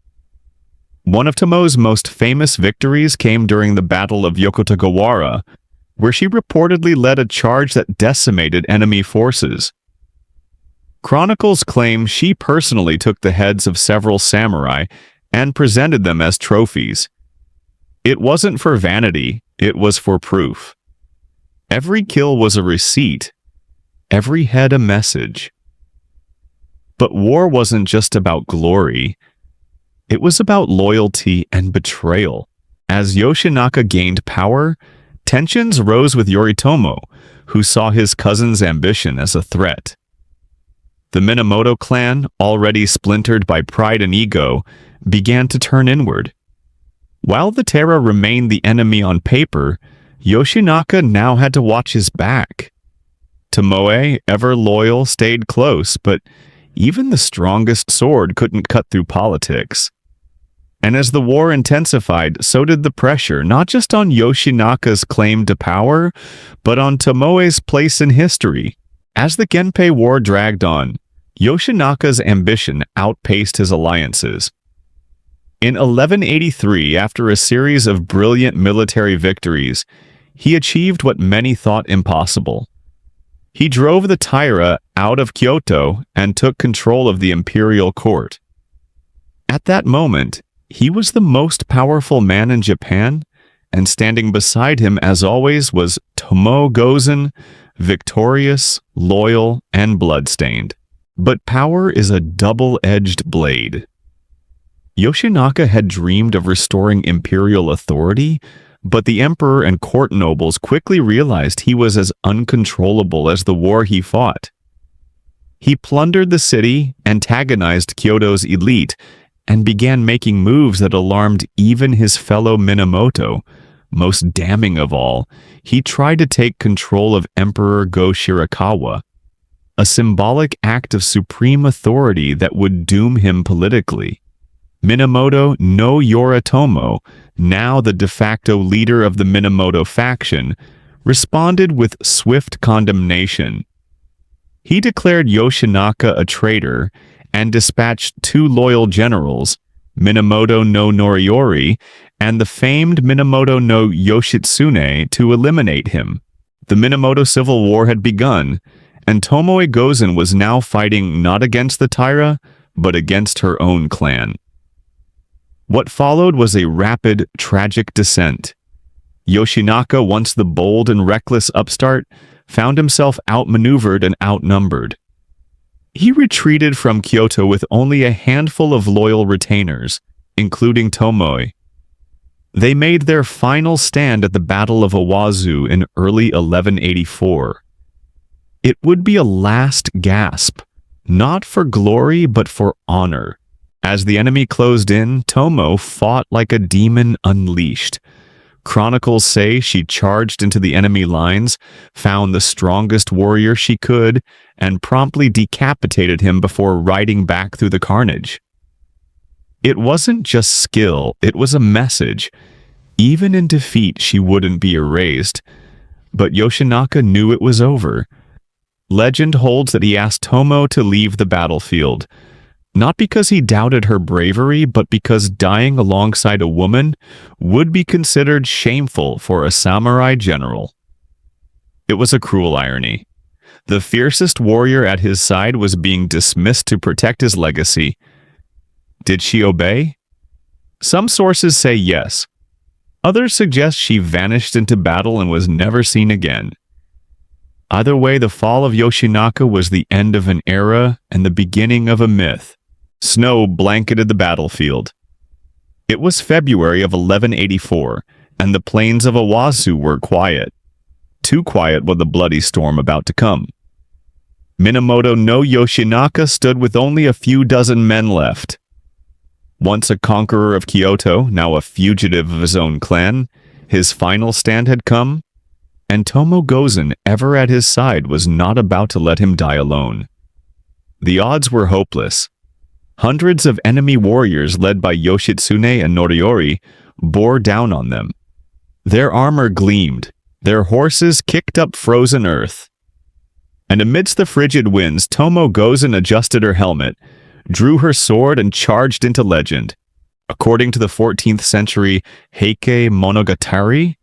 One of Tomoe's most famous victories came during the Battle of Yokotagawara, where she reportedly led a charge that decimated enemy forces. Chronicles claim she personally took the heads of several samurai and presented them as trophies. It wasn't for vanity, it was for proof. Every kill was a receipt, every head a message. But war wasn't just about glory, it was about loyalty and betrayal. As Yoshinaka gained power, tensions rose with Yoritomo, who saw his cousin's ambition as a threat. The Minamoto clan, already splintered by pride and ego, began to turn inward. While the Taira remained the enemy on paper, Yoshinaka now had to watch his back. Tomoe, ever loyal, stayed close, but even the strongest sword couldn't cut through politics. And as the war intensified, so did the pressure, not just on Yoshinaka's claim to power, but on Tomoe's place in history. As the Genpei War dragged on, Yoshinaka's ambition outpaced his alliances. In 1183, after a series of brilliant military victories, he achieved what many thought impossible. He drove the Taira out of Kyoto and took control of the imperial court. At that moment, he was the most powerful man in Japan, and standing beside him, as always, was Tomoe Gozen, victorious, loyal, and bloodstained. But power is a double-edged blade. Yoshinaka had dreamed of restoring imperial authority, but the emperor and court nobles quickly realized he was as uncontrollable as the war he fought. He plundered the city, antagonized Kyoto's elite, and began making moves that alarmed even his fellow Minamoto. Most damning of all, he tried to take control of Emperor Go Shirakawa, a symbolic act of supreme authority that would doom him politically. Minamoto no Yoritomo, now the de facto leader of the Minamoto faction, responded with swift condemnation. He declared Yoshinaka a traitor and dispatched two loyal generals, Minamoto no Noriyori and the famed Minamoto no Yoshitsune, to eliminate him. The Minamoto Civil War had begun, and Tomoe Gozen was now fighting not against the Taira, but against her own clan. What followed was a rapid, tragic descent. Yoshinaka, once the bold and reckless upstart, found himself outmaneuvered and outnumbered. He retreated from Kyoto with only a handful of loyal retainers, including Tomoe. They made their final stand at the Battle of Owazu in early 1184. It would be a last gasp, not for glory but for honor. As the enemy closed in, Tomo fought like a demon unleashed. Chronicles say she charged into the enemy lines, found the strongest warrior she could, and promptly decapitated him before riding back through the carnage. It wasn't just skill, it was a message. Even in defeat, she wouldn't be erased. But Yoshinaka knew it was over. Legend holds that he asked Tomo to leave the battlefield, not because he doubted her bravery, but because dying alongside a woman would be considered shameful for a samurai general. It was a cruel irony. The fiercest warrior at his side was being dismissed to protect his legacy. Did she obey? Some sources say yes. Others suggest she vanished into battle and was never seen again. Either way, the fall of Yoshinaka was the end of an era and the beginning of a myth. Snow blanketed the battlefield. It was February of 1184, and the plains of Owazu were quiet. Too quiet with the bloody storm about to come. Minamoto no Yoshinaka stood with only a few dozen men left. Once a conqueror of Kyoto, now a fugitive of his own clan, his final stand had come, and Tomo Gozen, ever at his side, was not about to let him die alone. The odds were hopeless. Hundreds of enemy warriors led by Yoshitsune and Noriori bore down on them. Their armor gleamed, their horses kicked up frozen earth. And amidst the frigid winds, Tomo Gozen adjusted her helmet, drew her sword, and charged into legend. According to the 14th century Heike Monogatari,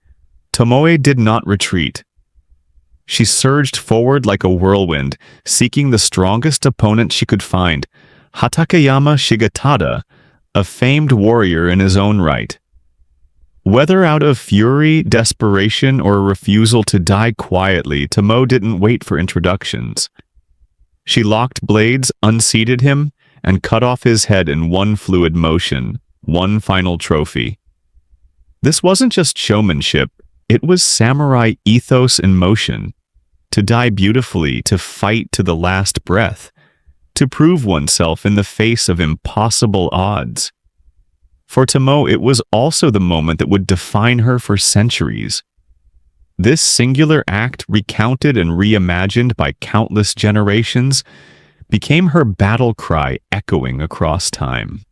Tomoe did not retreat. She surged forward like a whirlwind, seeking the strongest opponent she could find, Hatakeyama Shigetada, a famed warrior in his own right. Whether out of fury, desperation, or a refusal to die quietly, Tomo didn't wait for introductions. She locked blades, unseated him, and cut off his head in one fluid motion, one final trophy. This wasn't just showmanship, it was samurai ethos in motion. To die beautifully, to fight to the last breath, to prove oneself in the face of impossible odds. For Tomo, it was also the moment that would define her for centuries. This singular act, recounted and reimagined by countless generations, became her battle cry echoing across time.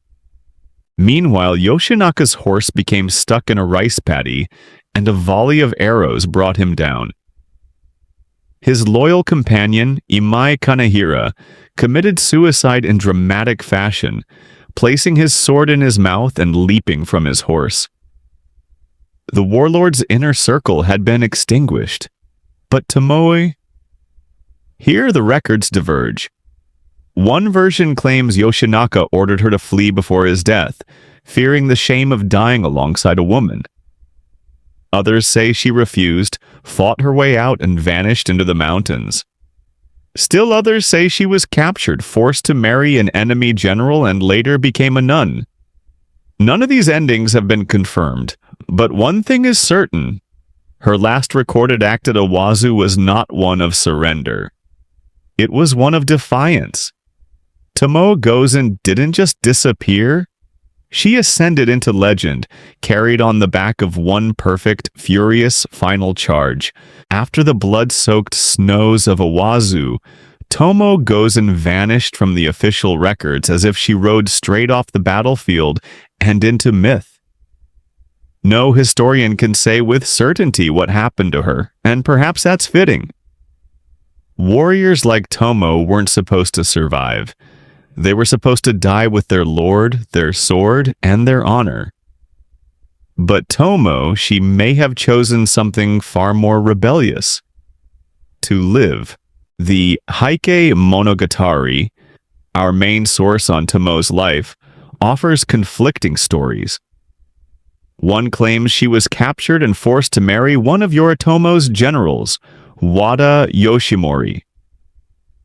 Meanwhile, Yoshinaka's horse became stuck in a rice paddy, and a volley of arrows brought him down. His loyal companion, Imai Kanehira, committed suicide in dramatic fashion, placing his sword in his mouth and leaping from his horse. The warlord's inner circle had been extinguished, but Tomoe... Here the records diverge. One version claims Yoshinaka ordered her to flee before his death, fearing the shame of dying alongside a woman. Others say she refused, fought her way out, and vanished into the mountains. Still others say she was captured, forced to marry an enemy general, and later became a nun. None of these endings have been confirmed, but one thing is certain. Her last recorded act at Owazu was not one of surrender. It was one of defiance. Tomo Gozen didn't just disappear. She ascended into legend, carried on the back of one perfect, furious final charge. After the blood-soaked snows of Owazu, Tomo Gozen vanished from the official records as if she rode straight off the battlefield and into myth. No historian can say with certainty what happened to her, and perhaps that's fitting. Warriors like Tomo weren't supposed to survive. They were supposed to die with their lord, their sword, and their honor. But Tomo, she may have chosen something far more rebellious. To live. The Heike Monogatari, our main source on Tomo's life, offers conflicting stories. One claims she was captured and forced to marry one of Yoritomo's generals, Wada Yoshimori.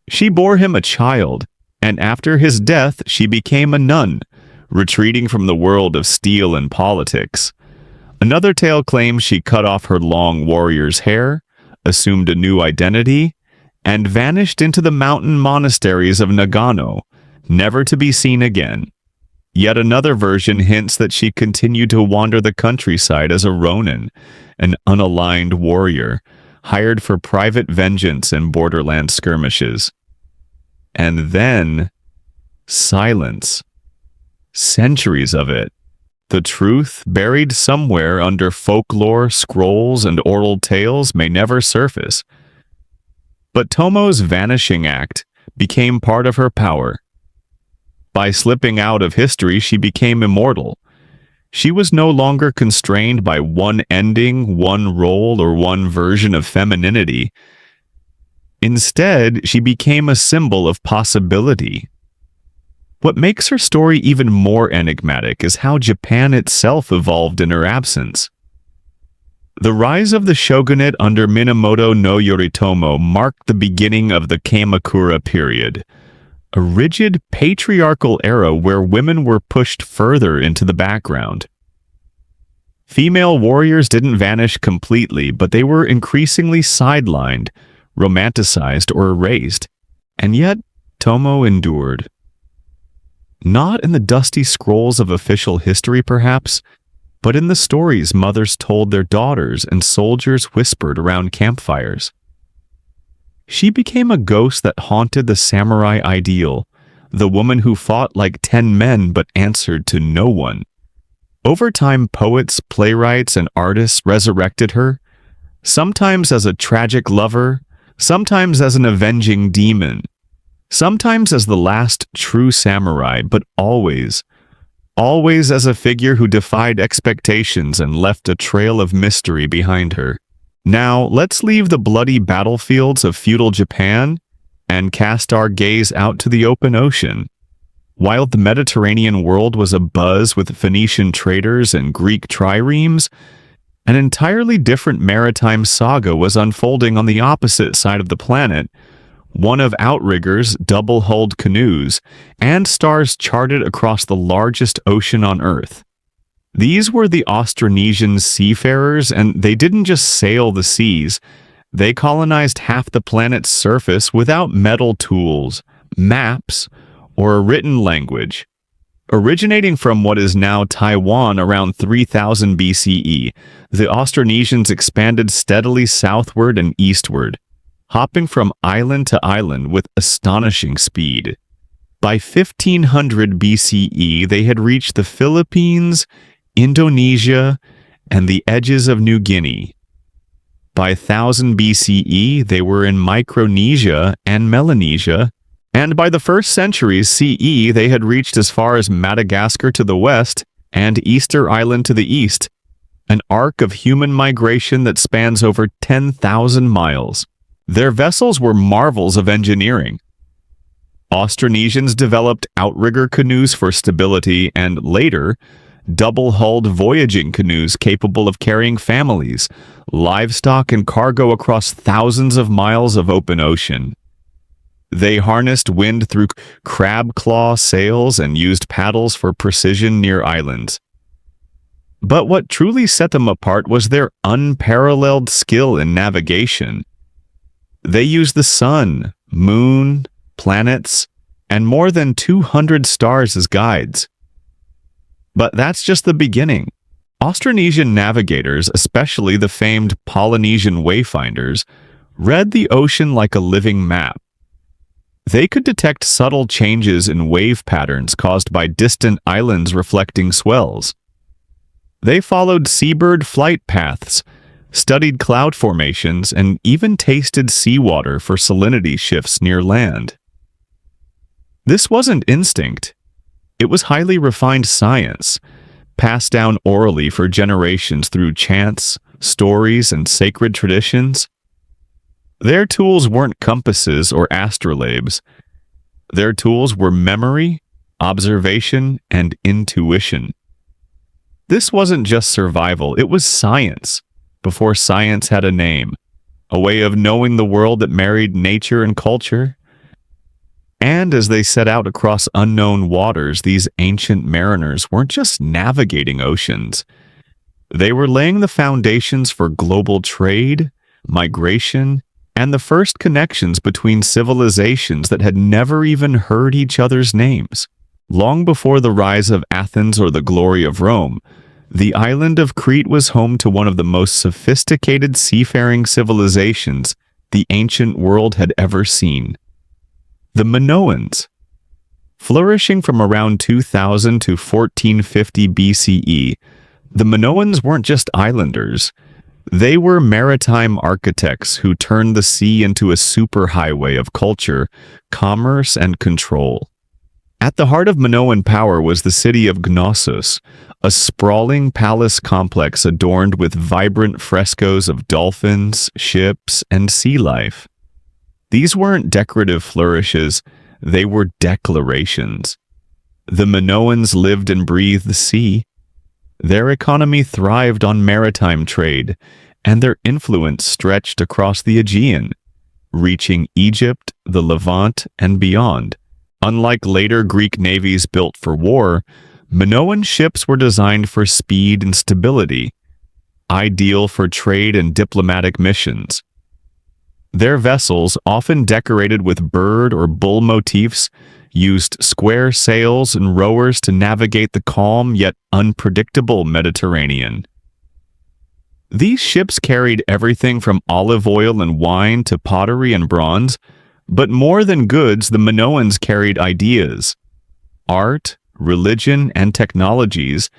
She bore him a child, and after his death she became a nun, retreating from the world of steel and politics. Another tale claims she cut off her long warrior's hair, assumed a new identity, and vanished into the mountain monasteries of Nagano, never to be seen again. Yet another version hints that she continued to wander the countryside as a ronin, an unaligned warrior, hired for private vengeance and borderland skirmishes. And then, silence. Centuries of it. The truth, buried somewhere under folklore, scrolls, and oral tales, may never surface. But Tomo's vanishing act became part of her power. By slipping out of history, she became immortal. She was no longer constrained by one ending, one role, or one version of femininity. Instead, she became a symbol of possibility. What makes her story even more enigmatic is how Japan itself evolved in her absence. The rise of the shogunate under Minamoto no Yoritomo marked the beginning of the Kamakura period, a rigid patriarchal era where women were pushed further into the background. Female warriors didn't vanish completely, but they were increasingly sidelined, romanticized, or erased. And yet, Tomo endured. Not in the dusty scrolls of official history, perhaps, but in the stories mothers told their daughters and soldiers whispered around campfires. She became a ghost that haunted the samurai ideal, the woman who fought like 10 men but answered to no one. Over time, poets, playwrights, and artists resurrected her, sometimes as a tragic lover, sometimes as an avenging demon, sometimes as the last true samurai, but always as a figure who defied expectations and left a trail of mystery behind her. Now, let's leave the bloody battlefields of feudal Japan and cast our gaze out to the open ocean. While the Mediterranean world was abuzz with Phoenician traders and Greek triremes, an entirely different maritime saga was unfolding on the opposite side of the planet, one of outriggers, double-hulled canoes, and stars charted across the largest ocean on Earth. These were the Austronesian seafarers, and they didn't just sail the seas. They colonized half the planet's surface without metal tools, maps, or a written language. Originating from what is now Taiwan around 3000 BCE, the Austronesians expanded steadily southward and eastward, hopping from island to island with astonishing speed. By 1500 BCE, they had reached the Philippines, Indonesia, and the edges of New Guinea. By 1000 BCE, they were in Micronesia and Melanesia, and by the 1st century CE, they had reached as far as Madagascar to the west and Easter Island to the east, an arc of human migration that spans over 10,000 miles. Their vessels were marvels of engineering. Austronesians developed outrigger canoes for stability and, later, double-hulled voyaging canoes capable of carrying families, livestock, and cargo across thousands of miles of open ocean. They harnessed wind through crab claw sails and used paddles for precision near islands. But what truly set them apart was their unparalleled skill in navigation. They used the sun, moon, planets, and more than 200 stars as guides. But that's just the beginning. Austronesian navigators, especially the famed Polynesian wayfinders, read the ocean like a living map. They could detect subtle changes in wave patterns caused by distant islands reflecting swells. They followed seabird flight paths, studied cloud formations, and even tasted seawater for salinity shifts near land. This wasn't instinct. It was highly refined science, passed down orally for generations through chants, stories, and sacred traditions. Their tools weren't compasses or astrolabes. Their tools were memory, observation, and intuition. This wasn't just survival, it was science, before science had a name, a way of knowing the world that married nature and culture. And as they set out across unknown waters, these ancient mariners weren't just navigating oceans. They were laying the foundations for global trade, migration, and the first connections between civilizations that had never even heard each other's names. Long before the rise of Athens or the glory of Rome, the island of Crete was home to one of the most sophisticated seafaring civilizations the ancient world had ever seen. The Minoans. Flourishing from around 2000 to 1450 BCE, the Minoans weren't just islanders. They were maritime architects who turned the sea into a superhighway of culture, commerce, and control. At the heart of Minoan power was the city of Knossos, a sprawling palace complex adorned with vibrant frescoes of dolphins, ships, and sea life. These weren't decorative flourishes, they were declarations. The Minoans lived and breathed the sea. Their economy thrived on maritime trade, and their influence stretched across the Aegean, reaching Egypt, the Levant, and beyond. Unlike later Greek navies built for war, Minoan ships were designed for speed and stability, ideal for trade and diplomatic missions. Their vessels, often decorated with bird or bull motifs, used square sails and rowers to navigate the calm yet unpredictable Mediterranean. These ships carried everything from olive oil and wine to pottery and bronze, but more than goods, the Minoans carried ideas, art, religion, and technologies,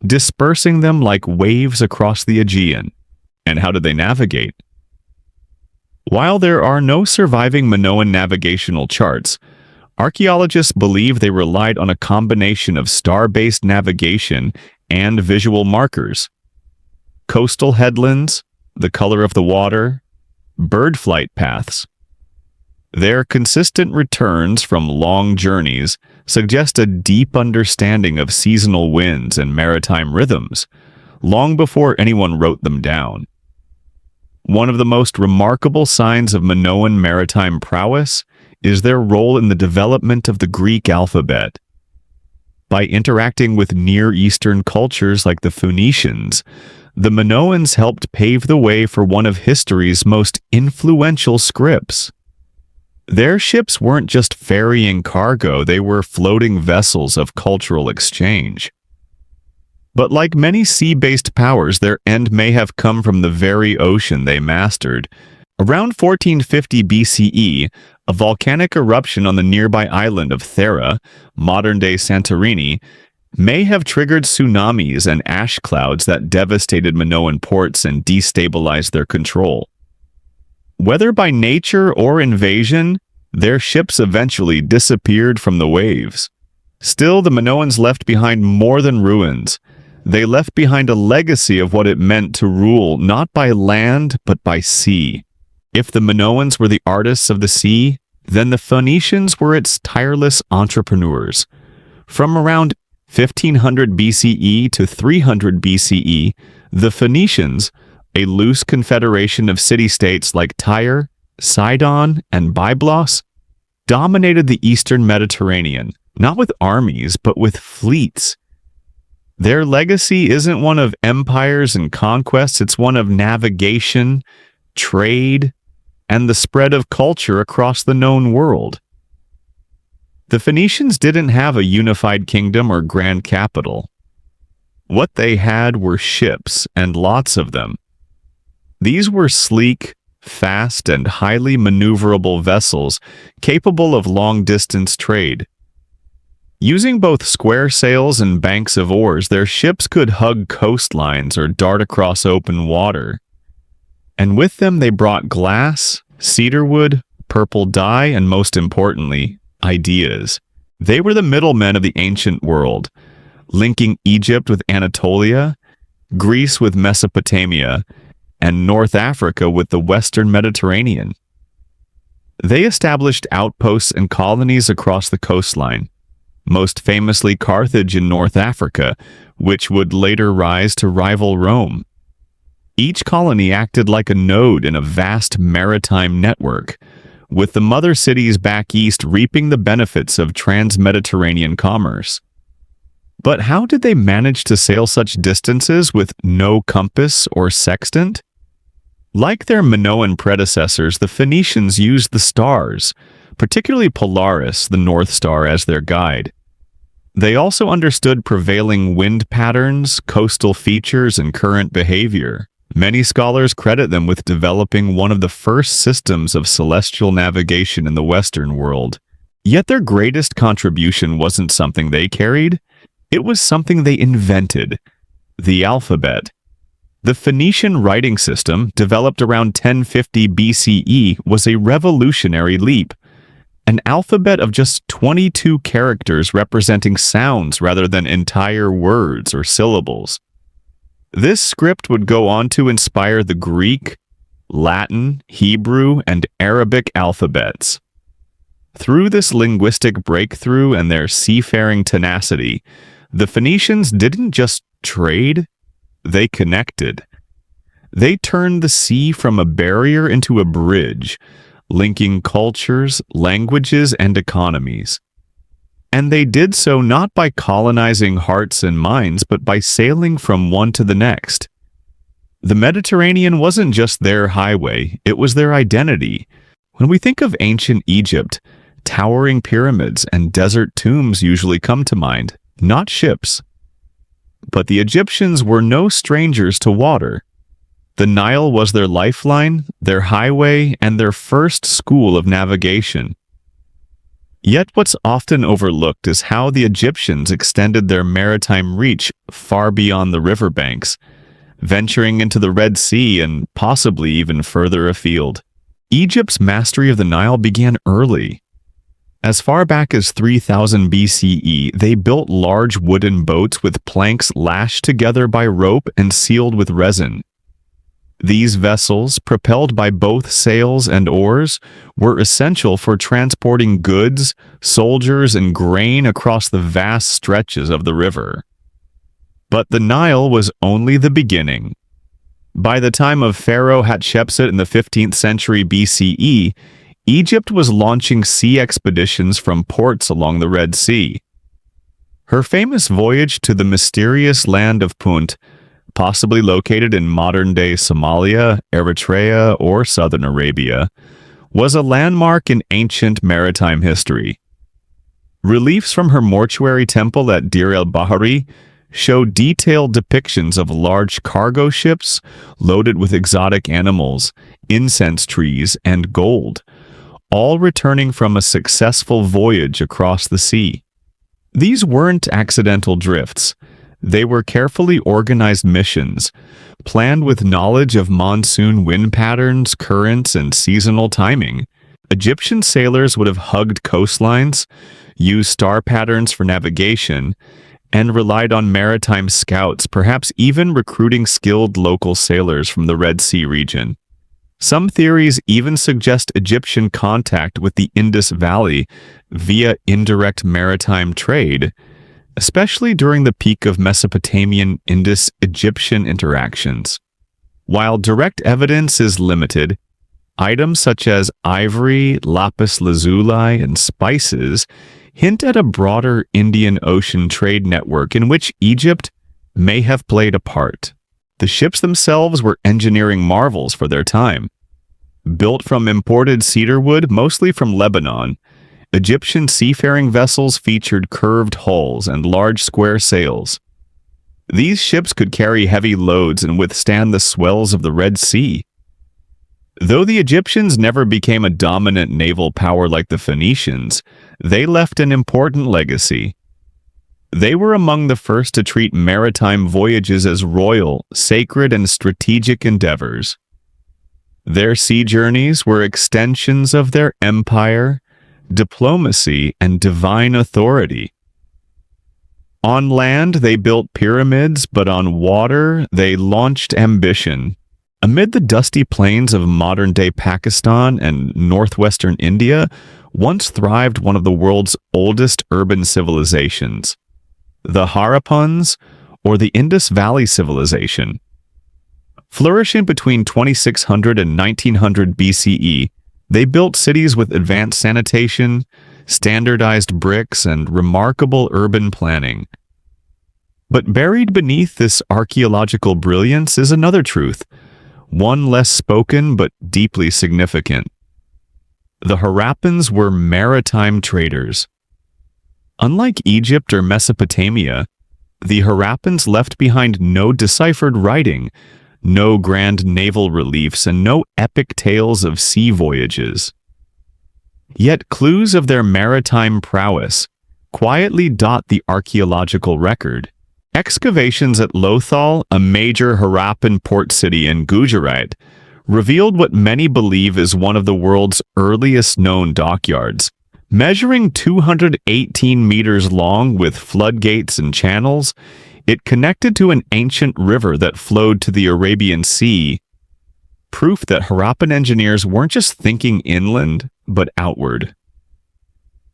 dispersing them like waves across the Aegean. And how did they navigate? While there are no surviving Minoan navigational charts, archaeologists believe they relied on a combination of star-based navigation and visual markers. Coastal headlands, the color of the water, bird flight paths. Their consistent returns from long journeys suggest a deep understanding of seasonal winds and maritime rhythms, long before anyone wrote them down. One of the most remarkable signs of Minoan maritime prowess is their role in the development of the Greek alphabet. By interacting with Near Eastern cultures like the Phoenicians, the Minoans helped pave the way for one of history's most influential scripts. Their ships weren't just ferrying cargo, they were floating vessels of cultural exchange. But like many sea-based powers, their end may have come from the very ocean they mastered. Around 1450 BCE, a volcanic eruption on the nearby island of Thera, modern-day Santorini, may have triggered tsunamis and ash clouds that devastated Minoan ports and destabilized their control. Whether by nature or invasion, their ships eventually disappeared from the waves. Still, the Minoans left behind more than ruins. They left behind a legacy of what it meant to rule not by land but by sea. If the Minoans were the artists of the sea, then the Phoenicians were its tireless entrepreneurs. From around 1500 BCE to 300 BCE, the Phoenicians, a loose confederation of city-states like Tyre, Sidon, and Byblos, dominated the eastern Mediterranean, not with armies, but with fleets. Their legacy isn't one of empires and conquests, it's one of navigation, trade, and the spread of culture across the known world. The Phoenicians didn't have a unified kingdom or grand capital. What they had were ships, and lots of them. These were sleek, fast, and highly maneuverable vessels capable of long-distance trade. Using both square sails and banks of oars, their ships could hug coastlines or dart across open water. And with them they brought glass, cedarwood, purple dye, and most importantly, ideas. They were the middlemen of the ancient world, linking Egypt with Anatolia, Greece with Mesopotamia, and North Africa with the Western Mediterranean. They established outposts and colonies across the coastline, most famously Carthage in North Africa, which would later rise to rival Rome. Each colony acted like a node in a vast maritime network, with the mother cities back east reaping the benefits of trans-Mediterranean commerce. But how did they manage to sail such distances with no compass or sextant? Like their Minoan predecessors, the Phoenicians used the stars, particularly Polaris, the North Star, as their guide. They also understood prevailing wind patterns, coastal features, and current behavior. Many scholars credit them with developing one of the first systems of celestial navigation in the Western world. Yet their greatest contribution wasn't something they carried, it was something they invented: the alphabet. The Phoenician writing system, developed around 1050 BCE, was a revolutionary leap. An alphabet of just 22 characters representing sounds rather than entire words or syllables. This script would go on to inspire the Greek, Latin, Hebrew, and Arabic alphabets. Through this linguistic breakthrough and their seafaring tenacity, the Phoenicians didn't just trade, they connected. They turned the sea from a barrier into a bridge, linking cultures, languages, and economies. And they did so not by colonizing hearts and minds, but by sailing from one to the next. The Mediterranean wasn't just their highway, it was their identity. When we think of ancient Egypt, towering pyramids and desert tombs usually come to mind, not ships. But the Egyptians were no strangers to water. The Nile was their lifeline, their highway, and their first school of navigation. Yet what's often overlooked is how the Egyptians extended their maritime reach far beyond the riverbanks, venturing into the Red Sea and possibly even further afield. Egypt's mastery of the Nile began early. As far back as 3000 BCE, they built large wooden boats with planks lashed together by rope and sealed with resin. These vessels, propelled by both sails and oars, were essential for transporting goods, soldiers, and grain across the vast stretches of the river. But the Nile was only the beginning. By the time of Pharaoh Hatshepsut in the 15th century BCE, Egypt was launching sea expeditions from ports along the Red Sea. Her famous voyage to the mysterious land of Punt, possibly located in modern-day Somalia, Eritrea, or southern Arabia, was a landmark in ancient maritime history. Reliefs from her mortuary temple at Deir el-Bahari show detailed depictions of large cargo ships loaded with exotic animals, incense trees, and gold, all returning from a successful voyage across the sea. These weren't accidental drifts. They were carefully organized missions, planned with knowledge of monsoon wind patterns, currents, and seasonal timing. Egyptian sailors would have hugged coastlines, used star patterns for navigation, and relied on maritime scouts, perhaps even recruiting skilled local sailors from the Red Sea region. Some theories even suggest Egyptian contact with the Indus Valley via indirect maritime trade, especially during the peak of Mesopotamian Indus-Egyptian interactions. While direct evidence is limited, items such as ivory, lapis lazuli, and spices hint at a broader Indian Ocean trade network in which Egypt may have played a part. The ships themselves were engineering marvels for their time. Built from imported cedar wood, mostly from Lebanon, Egyptian seafaring vessels featured curved hulls and large square sails. These ships could carry heavy loads and withstand the swells of the Red Sea. Though the Egyptians never became a dominant naval power like the Phoenicians, they left an important legacy. They were among the first to treat maritime voyages as royal, sacred, and strategic endeavors. Their sea journeys were extensions of their empire, diplomacy, and divine authority. On land, they built pyramids, but on water, they launched ambition. Amid the dusty plains of modern-day Pakistan and northwestern India, once thrived one of the world's oldest urban civilizations, the Harappans, or the Indus Valley Civilization. Flourishing between 2600 and 1900 BCE, they built cities with advanced sanitation, standardized bricks, and remarkable urban planning. But buried beneath this archaeological brilliance is another truth, one less spoken but deeply significant. The Harappans were maritime traders. Unlike Egypt or Mesopotamia, the Harappans left behind no deciphered writing, no grand naval reliefs, and no epic tales of sea voyages. Yet clues of their maritime prowess quietly dot the archaeological record. Excavations at Lothal, a major Harappan port city in Gujarat, revealed what many believe is one of the world's earliest known dockyards. Measuring 218 meters long with floodgates and channels, it connected to an ancient river that flowed to the Arabian Sea, proof that Harappan engineers weren't just thinking inland, but outward.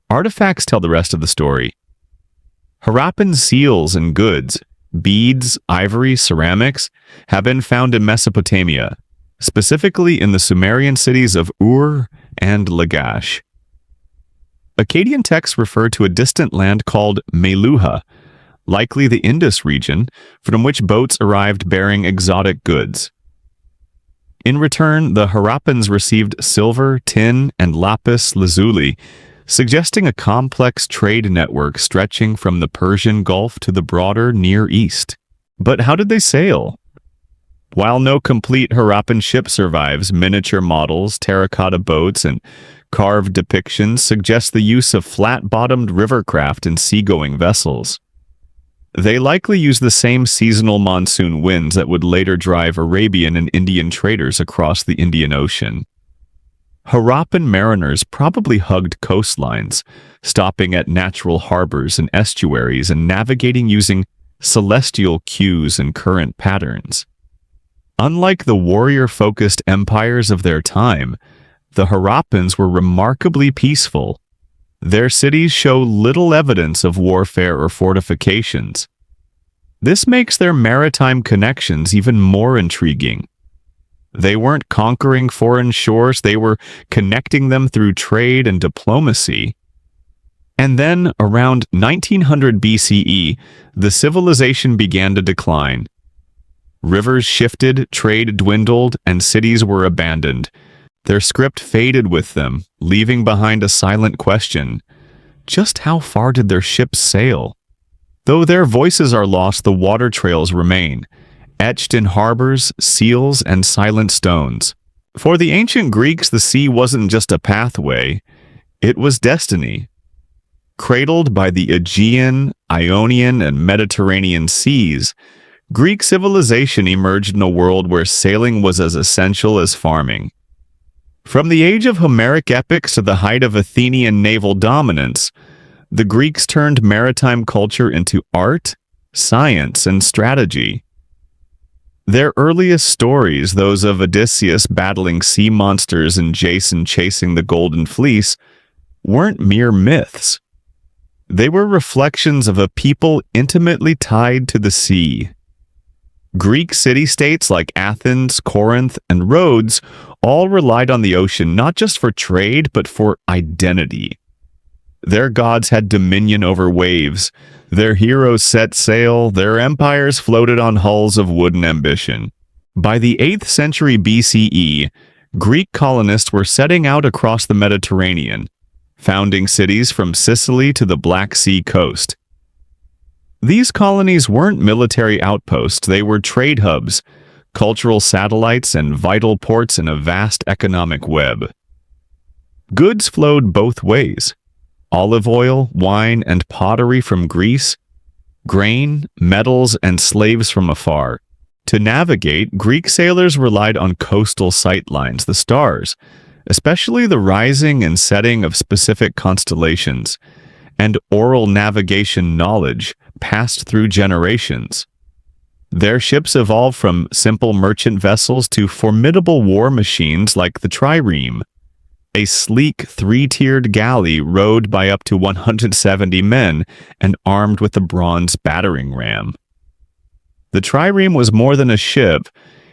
Artifacts tell the rest of the story. Harappan seals and goods, beads, ivory, ceramics have been found in Mesopotamia, specifically in the Sumerian cities of Ur and Lagash. Akkadian texts refer to a distant land called Meluha, likely the Indus region, from which boats arrived bearing exotic goods. In return, the Harappans received silver, tin, and lapis lazuli, suggesting a complex trade network stretching from the Persian Gulf to the broader Near East. But how did they sail? While no complete Harappan ship survives, miniature models, terracotta boats, and carved depictions suggest the use of flat-bottomed rivercraft and seagoing vessels. They likely used the same seasonal monsoon winds that would later drive Arabian and Indian traders across the Indian Ocean. Harappan mariners probably hugged coastlines, stopping at natural harbors and estuaries and navigating using celestial cues and current patterns. Unlike the warrior-focused empires of their time, the Harappans were remarkably peaceful. Their cities show little evidence of warfare or fortifications. This makes their maritime connections even more intriguing. They weren't conquering foreign shores, they were connecting them through trade and diplomacy. And then, around 1900 BCE, the civilization began to decline. Rivers shifted, trade dwindled, and cities were abandoned. Their script faded with them, leaving behind a silent question. Just how far did their ships sail? Though their voices are lost, the water trails remain, etched in harbors, seals, and silent stones. For the ancient Greeks, the sea wasn't just a pathway, it was destiny. Cradled by the Aegean, Ionian, and Mediterranean seas, Greek civilization emerged in a world where sailing was as essential as farming. From the age of Homeric epics to the height of Athenian naval dominance, the Greeks turned maritime culture into art, science, and strategy. Their earliest stories, those of Odysseus battling sea monsters and Jason chasing the Golden Fleece, weren't mere myths. They were reflections of a people intimately tied to the sea. Greek city-states like Athens, Corinth, and Rhodes all relied on the ocean not just for trade, but for identity. Their gods had dominion over waves, their heroes set sail, their empires floated on hulls of wooden ambition. By the 8th century BCE, Greek colonists were setting out across the Mediterranean, founding cities from Sicily to the Black Sea coast. These colonies weren't military outposts, they were trade hubs, cultural satellites, and vital ports in a vast economic web. Goods flowed both ways: olive oil, wine, and pottery from Greece, grain, metals, and slaves from afar. To navigate, Greek sailors relied on coastal sightlines, the stars, especially the rising and setting of specific constellations, and oral navigation knowledge passed through generations. Their ships evolved from simple merchant vessels to formidable war machines like the trireme, a sleek three-tiered galley rowed by up to 170 men and armed with a bronze battering ram. The trireme was more than a ship,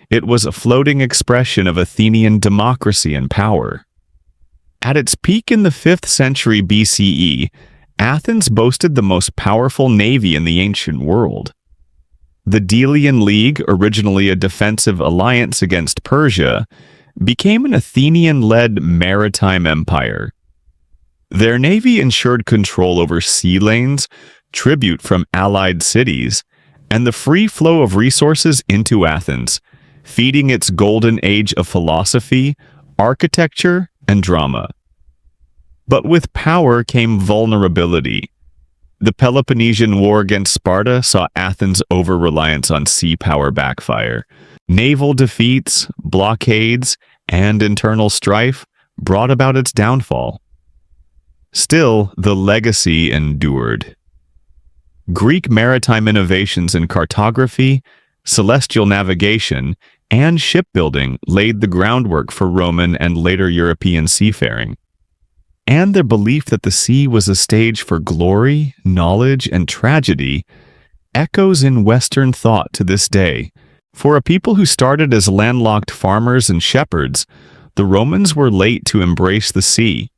it was a floating expression of Athenian democracy and power. At its peak in the 5th century BCE, Athens boasted the most powerful navy in the ancient world. The Delian League, originally a defensive alliance against Persia, became an Athenian-led maritime empire. Their navy ensured control over sea lanes, tribute from allied cities, and the free flow of resources into Athens, feeding its golden age of philosophy, architecture, and drama. But with power came vulnerability. The Peloponnesian War against Sparta saw Athens' over-reliance on sea power backfire. Naval defeats, blockades, and internal strife brought about its downfall. Still, the legacy endured. Greek maritime innovations in cartography, celestial navigation, and shipbuilding laid the groundwork for Roman and later European seafaring. And their belief that the sea was a stage for glory, knowledge, and tragedy echoes in Western thought to this day. For a people who started as landlocked farmers and shepherds, the Romans were late to embrace the sea.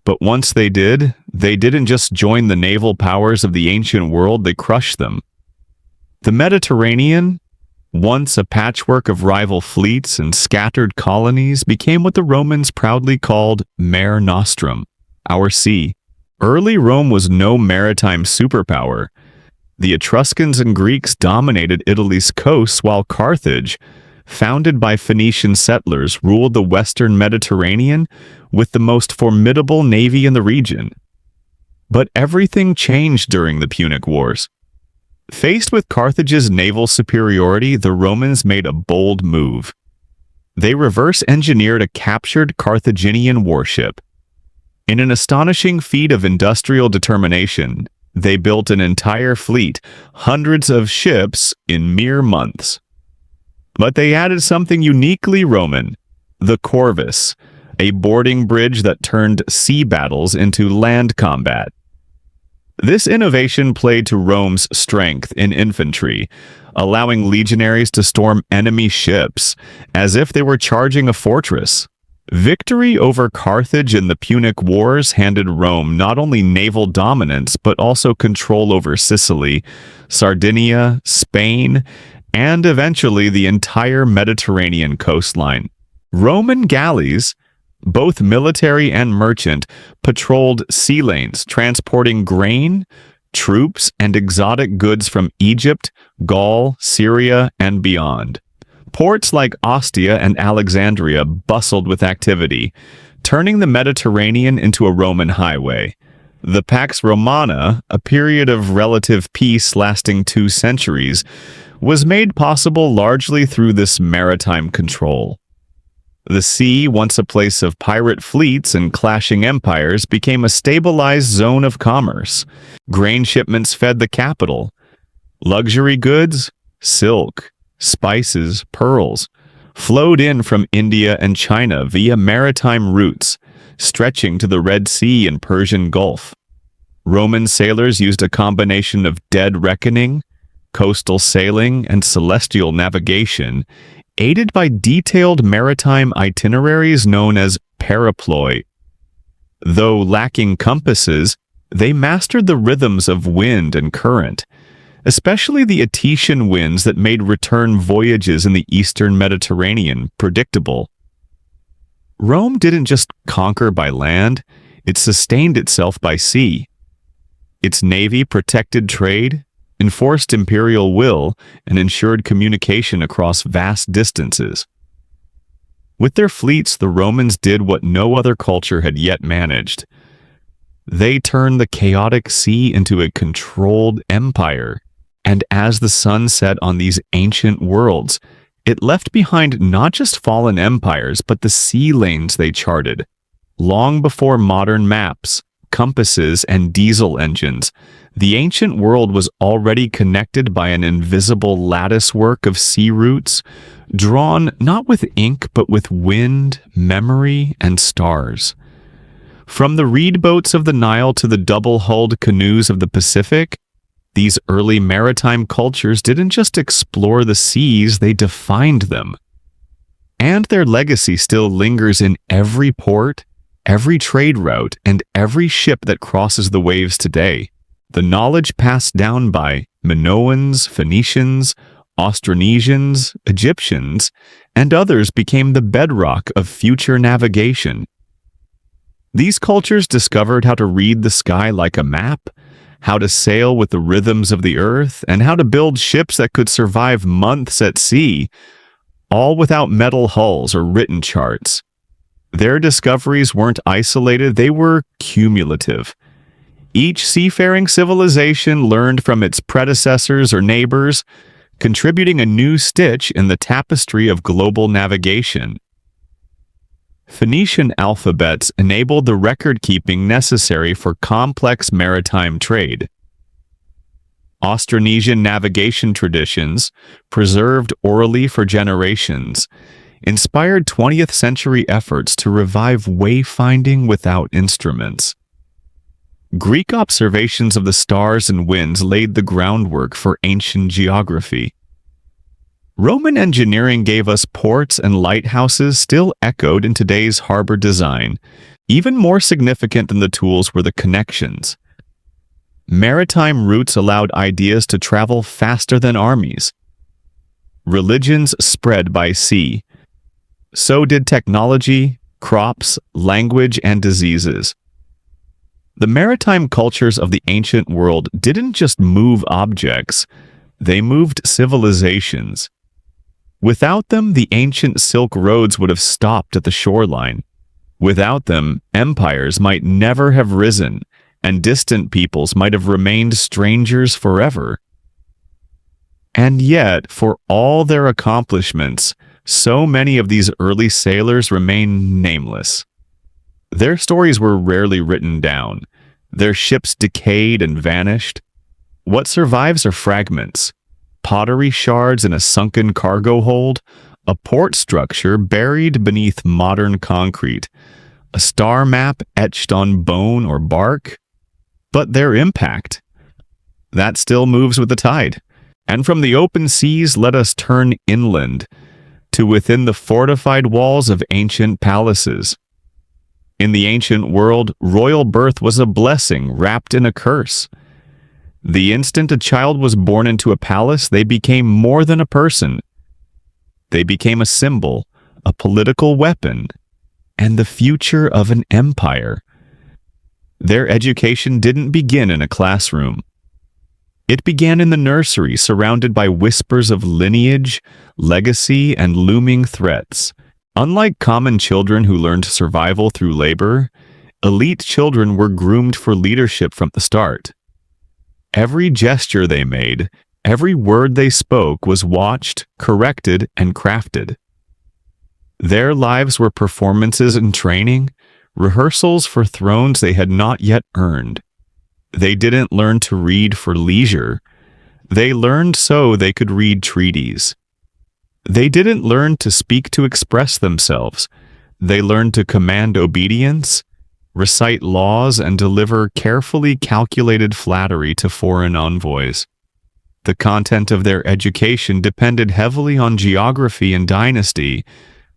But once they did, they didn't just join the naval powers of the ancient world, they crushed them. The Mediterranean, once a patchwork of rival fleets and scattered colonies, became what the Romans proudly called Mare Nostrum, our sea. Early Rome was no maritime superpower. The Etruscans and Greeks dominated Italy's coasts, while Carthage, founded by Phoenician settlers, ruled the western Mediterranean with the most formidable navy in the region. But everything changed during the Punic Wars. Faced with Carthage's naval superiority, the Romans made a bold move. They reverse-engineered a captured Carthaginian warship. In an astonishing feat of industrial determination, they built an entire fleet, hundreds of ships, in mere months. But they added something uniquely Roman, the corvus, a boarding bridge that turned sea battles into land combat. This innovation played to Rome's strength in infantry, allowing legionaries to storm enemy ships as if they were charging a fortress. Victory over Carthage in the Punic Wars handed Rome not only naval dominance but also control over Sicily, Sardinia, Spain, and eventually the entire Mediterranean coastline. Roman galleys, both military and merchant, patrolled sea lanes, transporting grain, troops, and exotic goods from Egypt, Gaul, Syria, and beyond. Ports like Ostia and Alexandria bustled with activity, turning the Mediterranean into a Roman highway. The Pax Romana, a period of relative peace lasting 2 centuries, was made possible largely through this maritime control. The sea, once a place of pirate fleets and clashing empires, became a stabilized zone of commerce. Grain shipments fed the capital. Luxury goods, silk, spices, pearls, flowed in from India and China via maritime routes, stretching to the Red Sea and Persian Gulf. Roman sailors used a combination of dead reckoning, coastal sailing, and celestial navigation, aided by detailed maritime itineraries known as periploi. Though lacking compasses, they mastered the rhythms of wind and current, especially the Etesian winds that made return voyages in the eastern Mediterranean predictable. Rome didn't just conquer by land, it sustained itself by sea. Its navy protected trade, enforced imperial will, and ensured communication across vast distances. With their fleets, the Romans did what no other culture had yet managed. They turned the chaotic sea into a controlled empire. And as the sun set on these ancient worlds, it left behind not just fallen empires, but the sea lanes they charted. Long before modern maps, compasses, and diesel engines, the ancient world was already connected by an invisible latticework of sea routes, drawn not with ink but with wind, memory, and stars. From the reed boats of the Nile to the double-hulled canoes of the Pacific, these early maritime cultures didn't just explore the seas, they defined them. And their legacy still lingers in every port, every trade route, and every ship that crosses the waves today. The knowledge passed down by Minoans, Phoenicians, Austronesians, Egyptians, and others became the bedrock of future navigation. These cultures discovered how to read the sky like a map, how to sail with the rhythms of the earth, and how to build ships that could survive months at sea, all without metal hulls or written charts. Their discoveries weren't isolated, they were cumulative. Each seafaring civilization learned from its predecessors or neighbors, contributing a new stitch in the tapestry of global navigation. Phoenician alphabets enabled the record-keeping necessary for complex maritime trade. Austronesian navigation traditions, preserved orally for generations, inspired 20th-century efforts to revive wayfinding without instruments. Greek observations of the stars and winds laid the groundwork for ancient geography. Roman engineering gave us ports and lighthouses still echoed in today's harbor design. Even more significant than the tools were the connections. Maritime routes allowed ideas to travel faster than armies. Religions spread by sea. So did technology, crops, language, and diseases. The maritime cultures of the ancient world didn't just move objects, they moved civilizations. Without them, the ancient Silk Roads would have stopped at the shoreline. Without them, empires might never have risen, and distant peoples might have remained strangers forever. And yet, for all their accomplishments, so many of these early sailors remain nameless. Their stories were rarely written down. Their ships decayed and vanished. What survives are fragments, pottery shards in a sunken cargo hold, a port structure buried beneath modern concrete, a star map etched on bone or bark. But their impact, that still moves with the tide. And from the open seas, let us turn inland to within the fortified walls of ancient palaces. In the ancient world, royal birth was a blessing wrapped in a curse. The instant a child was born into a palace, they became more than a person. They became a symbol, a political weapon, and the future of an empire. Their education didn't begin in a classroom. It began in the nursery, surrounded by whispers of lineage, legacy, and looming threats. Unlike common children who learned survival through labor, elite children were groomed for leadership from the start. Every gesture they made, every word they spoke was watched, corrected, and crafted. Their lives were performances and training, rehearsals for thrones they had not yet earned. They didn't learn to read for leisure. They learned so they could read treaties. They didn't learn to speak to express themselves. They learned to command obedience, recite laws, and deliver carefully calculated flattery to foreign envoys. The content of their education depended heavily on geography and dynasty,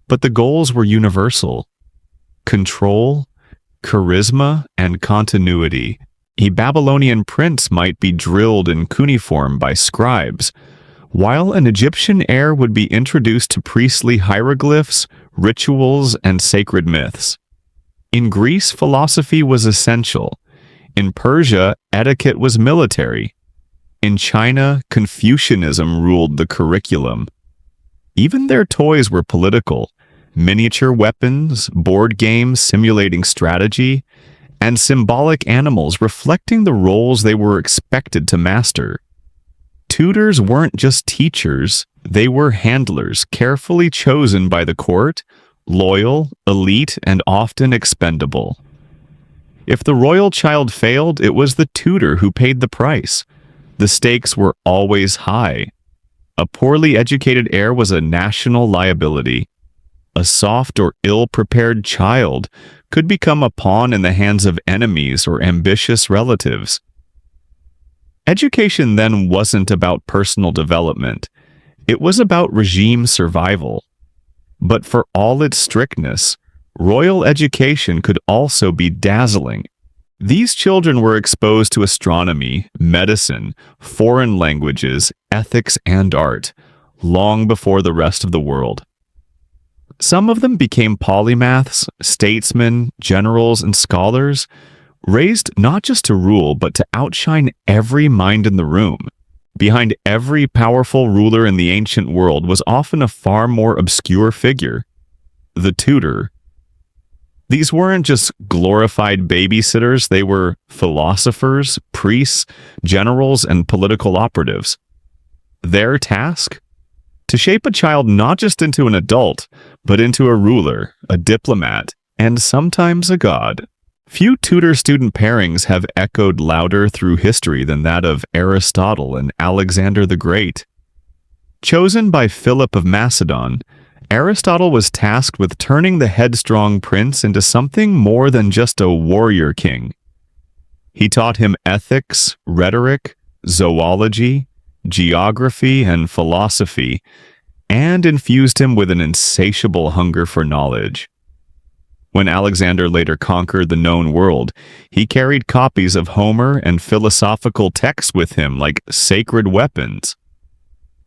but the goals were universal: control, charisma, and continuity. A Babylonian prince might be drilled in cuneiform by scribes, while an Egyptian heir would be introduced to priestly hieroglyphs, rituals, and sacred myths. In Greece, philosophy was essential. In Persia, etiquette was military. In China, Confucianism ruled the curriculum. Even their toys were political: miniature weapons, board games simulating strategy, and symbolic animals reflecting the roles they were expected to master. Tutors weren't just teachers, they were handlers carefully chosen by the court, loyal, elite, and often expendable. If the royal child failed, it was the tutor who paid the price. The stakes were always high. A poorly educated heir was a national liability. A soft or ill-prepared child could become a pawn in the hands of enemies or ambitious relatives. Education then wasn't about personal development. It was about regime survival. But for all its strictness, royal education could also be dazzling. These children were exposed to astronomy, medicine, foreign languages, ethics, and art, long before the rest of the world. Some of them became polymaths, statesmen, generals, and scholars, raised not just to rule, but to outshine every mind in the room. Behind every powerful ruler in the ancient world was often a far more obscure figure: the tutor. These weren't just glorified babysitters, they were philosophers, priests, generals, and political operatives. Their task? To shape a child not just into an adult, but into a ruler, a diplomat, and sometimes a god. Few tutor-student pairings have echoed louder through history than that of Aristotle and Alexander the Great. Chosen by Philip of Macedon, Aristotle was tasked with turning the headstrong prince into something more than just a warrior king. He taught him ethics, rhetoric, zoology, geography, and philosophy, and infused him with an insatiable hunger for knowledge. When Alexander later conquered the known world, he carried copies of Homer and philosophical texts with him like sacred weapons.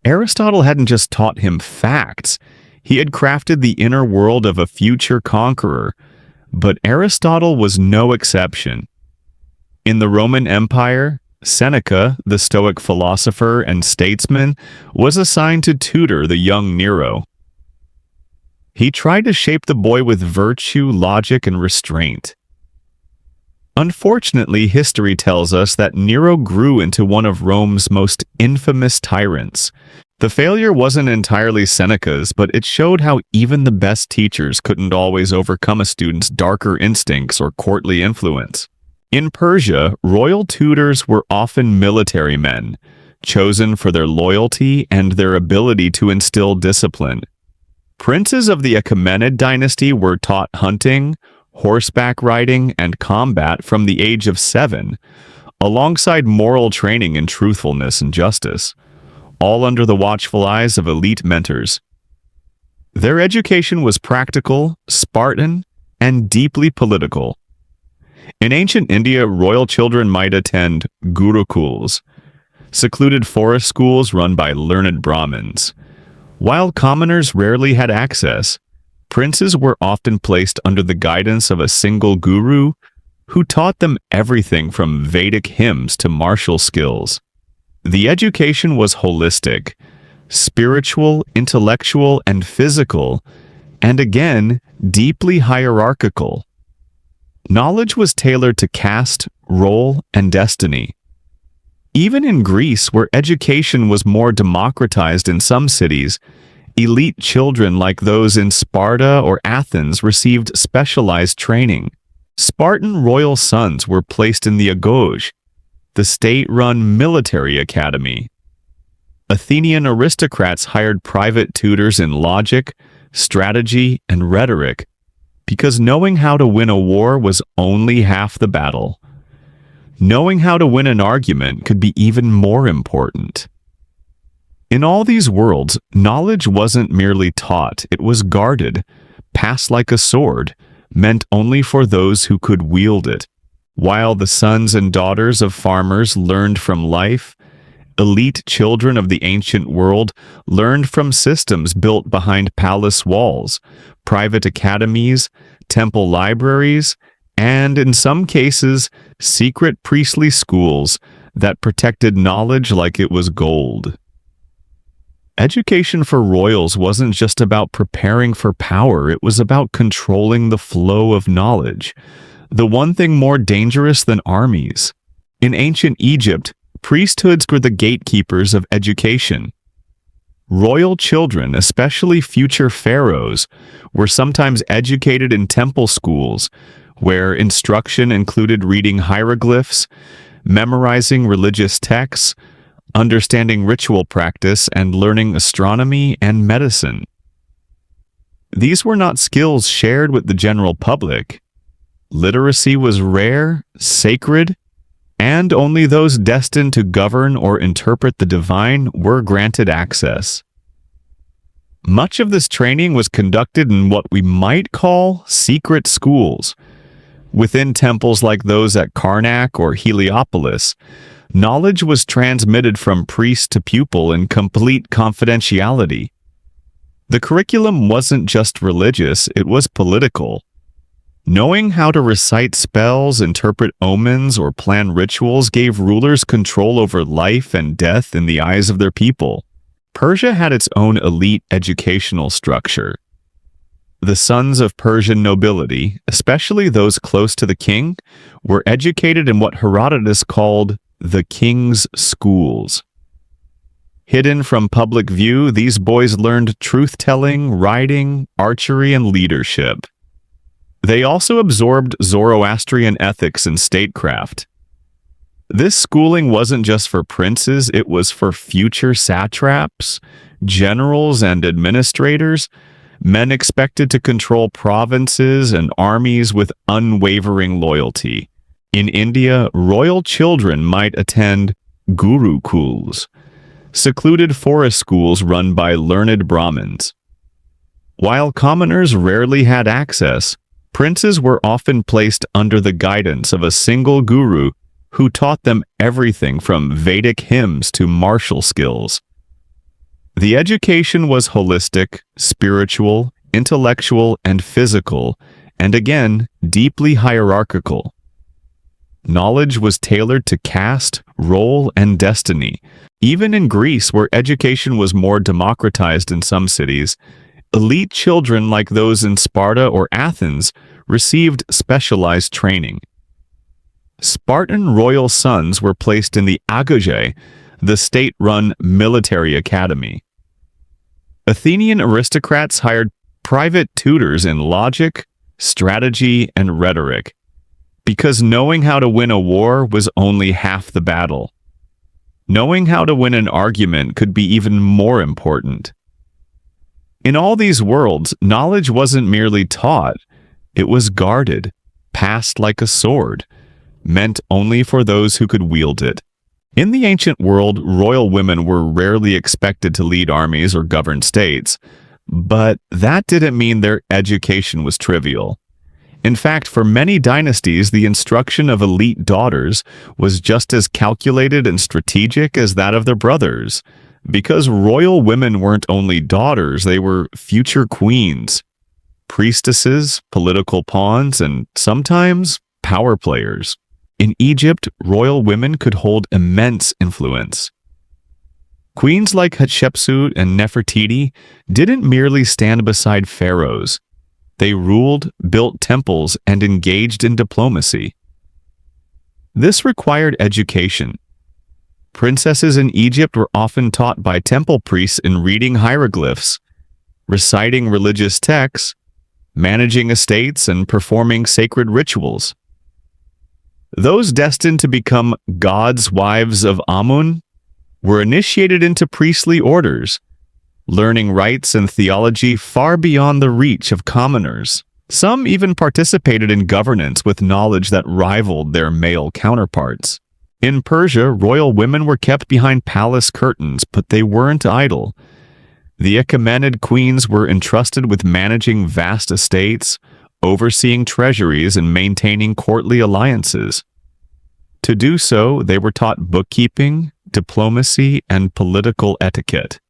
Aristotle hadn't just taught him facts, he had crafted the inner world of a future conqueror, but Aristotle was no exception. In the Roman Empire, Seneca, the Stoic philosopher and statesman, was assigned to tutor the young Nero. He tried to shape the boy with virtue, logic, and restraint. Unfortunately, history tells us that Nero grew into one of Rome's most infamous tyrants. The failure wasn't entirely Seneca's, but it showed how even the best teachers couldn't always overcome a student's darker instincts or courtly influence. In Persia, royal tutors were often military men, chosen for their loyalty and their ability to instill discipline. Princes of the Achaemenid dynasty were taught hunting, horseback riding, and combat from the age of 7, alongside moral training in truthfulness and justice, all under the watchful eyes of elite mentors. Their education was practical, Spartan, and deeply political. In ancient India, royal children might attend gurukuls, secluded forest schools run by learned Brahmins. While commoners rarely had access, princes were often placed under the guidance of a single guru who taught them everything from Vedic hymns to martial skills. The education was holistic, spiritual, intellectual, and physical, and again, deeply hierarchical. Knowledge was tailored to caste, role, and destiny. Even in Greece, where education was more democratized in some cities, elite children like those in Sparta or Athens received specialized training. Spartan royal sons were placed in the Agoj, the state-run military academy. Athenian aristocrats hired private tutors in logic, strategy, and rhetoric, because knowing how to win a war was only half the battle. Knowing how to win an argument could be even more important. In all these worlds, knowledge wasn't merely taught, it was guarded, passed like a sword, meant only for those who could wield it. While the sons and daughters of farmers learned from life, elite children of the ancient world learned from systems built behind palace walls, private academies, temple libraries, and, in some cases, secret priestly schools that protected knowledge like it was gold. Education for royals wasn't just about preparing for power, it was about controlling the flow of knowledge, the one thing more dangerous than armies. In ancient Egypt, priesthoods were the gatekeepers of education. Royal children, especially future pharaohs, were sometimes educated in temple schools, where instruction included reading hieroglyphs, memorizing religious texts, understanding ritual practice, and learning astronomy and medicine. These were not skills shared with the general public. Literacy was rare, sacred, and only those destined to govern or interpret the divine were granted access. Much of this training was conducted in what we might call secret schools. Within temples like those at Karnak or Heliopolis, knowledge was transmitted from priest to pupil in complete confidentiality. The curriculum wasn't just religious, it was political. Knowing how to recite spells, interpret omens, or plan rituals gave rulers control over life and death in the eyes of their people. Persia had its own elite educational structure. The sons of Persian nobility, especially those close to the king, were educated in what Herodotus called the king's schools. Hidden from public view, these boys learned truth-telling, writing, archery, and leadership. They also absorbed Zoroastrian ethics and statecraft. This schooling wasn't just for princes, it was for future satraps, generals, and administrators, men expected to control provinces and armies with unwavering loyalty. In India, royal children might attend gurukuls, secluded forest schools run by learned Brahmins. While commoners rarely had access, princes were often placed under the guidance of a single guru who taught them everything from Vedic hymns to martial skills. The education was holistic, spiritual, intellectual, and physical, and again, deeply hierarchical. Knowledge was tailored to caste, role, and destiny. Even in Greece, where education was more democratized in some cities, elite children like those in Sparta or Athens received specialized training. Spartan royal sons were placed in the Agage, the state-run military academy. Athenian aristocrats hired private tutors in logic, strategy, and rhetoric, because knowing how to win a war was only half the battle. Knowing how to win an argument could be even more important. In all these worlds, knowledge wasn't merely taught, it was guarded, passed like a sword, meant only for those who could wield it. In the ancient world, royal women were rarely expected to lead armies or govern states, but that didn't mean their education was trivial. In fact, for many dynasties, the instruction of elite daughters was just as calculated and strategic as that of their brothers, because royal women weren't only daughters, they were future queens, priestesses, political pawns, and sometimes power players. In Egypt, royal women could hold immense influence. Queens like Hatshepsut and Nefertiti didn't merely stand beside pharaohs. They ruled, built temples, and engaged in diplomacy. This required education. Princesses in Egypt were often taught by temple priests in reading hieroglyphs, reciting religious texts, managing estates, and performing sacred rituals. Those destined to become gods' wives of Amun were initiated into priestly orders, learning rites and theology far beyond the reach of commoners. Some even participated in governance with knowledge that rivaled their male counterparts. In Persia, royal women were kept behind palace curtains, but they weren't idle. The Achaemenid queens were entrusted with managing vast estates, overseeing treasuries, and maintaining courtly alliances. To do so, they were taught bookkeeping, diplomacy, and political etiquette.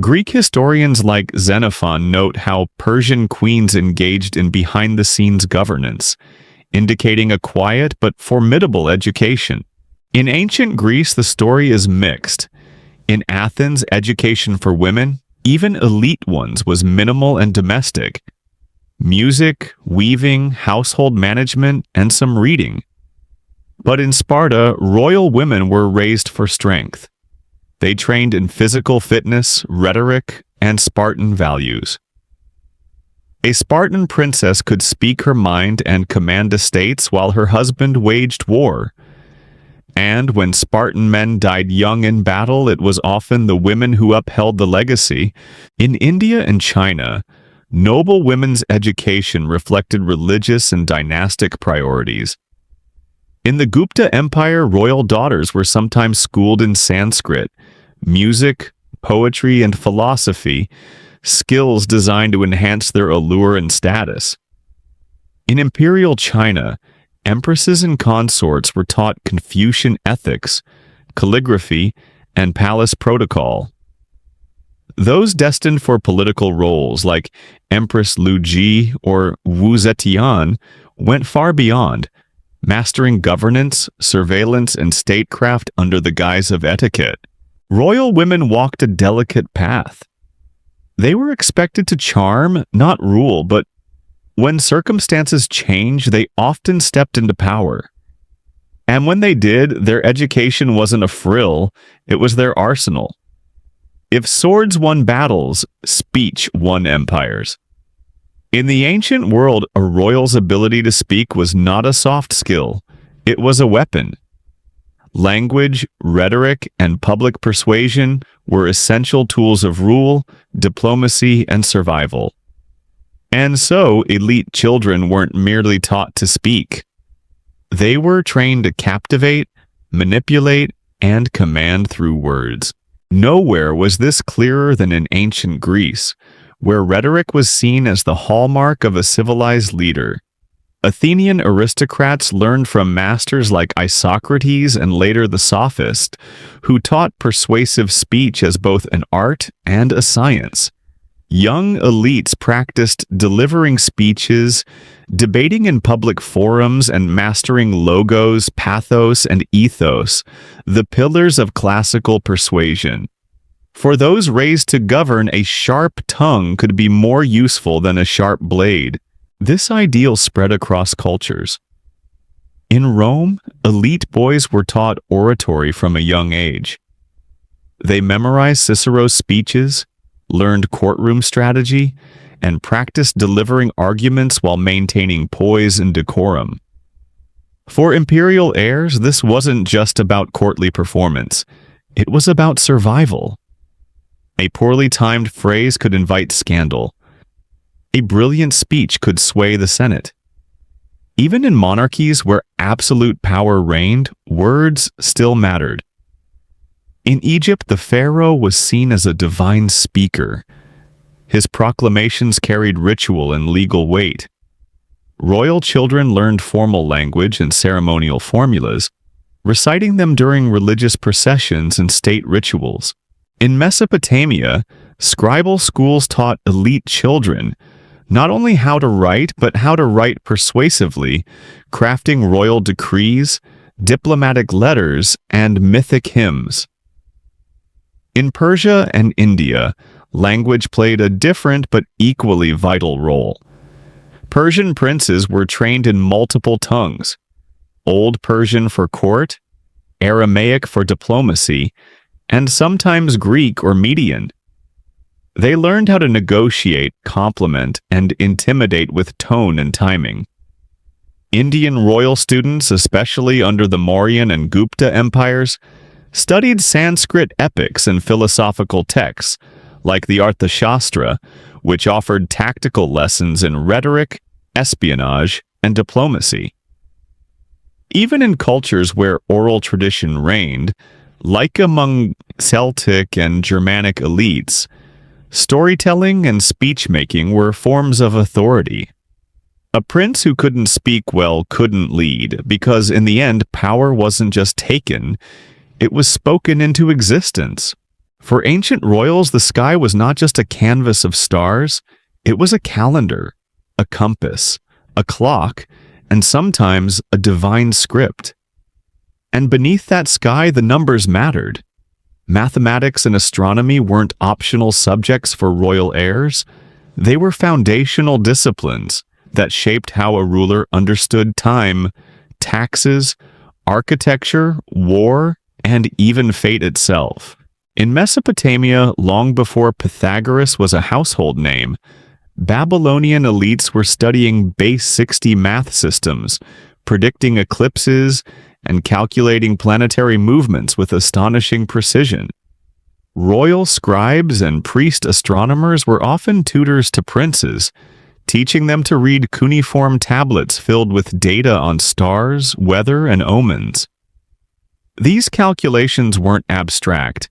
Greek historians like Xenophon note how Persian queens engaged in behind-the-scenes governance, indicating a quiet but formidable education. In ancient Greece, the story is mixed. In Athens, education for women, even elite ones, was minimal and domestic. Music, weaving, household management, and some reading. But in Sparta, royal women were raised for strength. They trained in physical fitness, rhetoric, and Spartan values. A Spartan princess could speak her mind and command estates while her husband waged war. And when Spartan men died young in battle, it was often the women who upheld the legacy. In India and China, noble women's education reflected religious and dynastic priorities. In the Gupta Empire, royal daughters were sometimes schooled in Sanskrit, music, poetry, and philosophy, skills designed to enhance their allure and status. In imperial China, empresses and consorts were taught Confucian ethics, calligraphy, and palace protocol. Those destined for political roles like Empress Lu Ji or Wu Zetian went far beyond, mastering governance, surveillance, and statecraft under the guise of etiquette. Royal women walked a delicate path. They were expected to charm, not rule, but when circumstances changed, they often stepped into power. And when they did, their education wasn't a frill, it was their arsenal. If swords won battles, speech won empires. In the ancient world, a royal's ability to speak was not a soft skill, it was a weapon. Language, rhetoric, and public persuasion were essential tools of rule, diplomacy, and survival. And so, elite children weren't merely taught to speak. They were trained to captivate, manipulate, and command through words. Nowhere was this clearer than in ancient Greece, where rhetoric was seen as the hallmark of a civilized leader. Athenian aristocrats learned from masters like Isocrates and later the Sophist, who taught persuasive speech as both an art and a science. Young elites practiced delivering speeches, debating in public forums, and mastering logos, pathos, and ethos, the pillars of classical persuasion. For those raised to govern, a sharp tongue could be more useful than a sharp blade. This ideal spread across cultures. In Rome, elite boys were taught oratory from a young age. They memorized Cicero's speeches, learned courtroom strategy, and practiced delivering arguments while maintaining poise and decorum. For imperial heirs, this wasn't just about courtly performance. It was about survival. A poorly timed phrase could invite scandal. A brilliant speech could sway the Senate. Even in monarchies where absolute power reigned, words still mattered. In Egypt, the pharaoh was seen as a divine speaker. His proclamations carried ritual and legal weight. Royal children learned formal language and ceremonial formulas, reciting them during religious processions and state rituals. In Mesopotamia, scribal schools taught elite children not only how to write, but how to write persuasively, crafting royal decrees, diplomatic letters, and mythic hymns. In Persia and India, language played a different but equally vital role. Persian princes were trained in multiple tongues: Old Persian for court, Aramaic for diplomacy, and sometimes Greek or Median. They learned how to negotiate, compliment, and intimidate with tone and timing. Indian royal students, especially under the Mauryan and Gupta empires, studied Sanskrit epics and philosophical texts, like the Arthashastra, which offered tactical lessons in rhetoric, espionage, and diplomacy. Even in cultures where oral tradition reigned, like among Celtic and Germanic elites, storytelling and speech-making were forms of authority. A prince who couldn't speak well couldn't lead, because in the end, power wasn't just taken, it was spoken into existence. For ancient royals, the sky was not just a canvas of stars, it was a calendar, a compass, a clock, and sometimes a divine script. And beneath that sky, the numbers mattered. Mathematics and astronomy weren't optional subjects for royal heirs. They were foundational disciplines that shaped how a ruler understood time, taxes, architecture, war, and even fate itself. In Mesopotamia, long before Pythagoras was a household name, Babylonian elites were studying base 60 math systems, predicting eclipses, and calculating planetary movements with astonishing precision. Royal scribes and priest astronomers were often tutors to princes, teaching them to read cuneiform tablets filled with data on stars, weather, and omens. These calculations weren't abstract.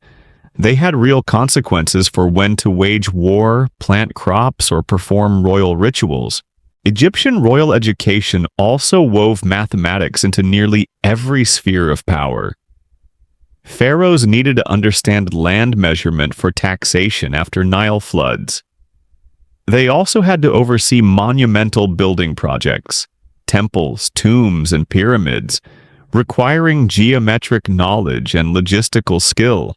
They had real consequences for when to wage war, plant crops, or perform royal rituals. Egyptian royal education also wove mathematics into nearly every sphere of power. Pharaohs needed to understand land measurement for taxation after Nile floods. They also had to oversee monumental building projects, temples, tombs, and pyramids, requiring geometric knowledge and logistical skill.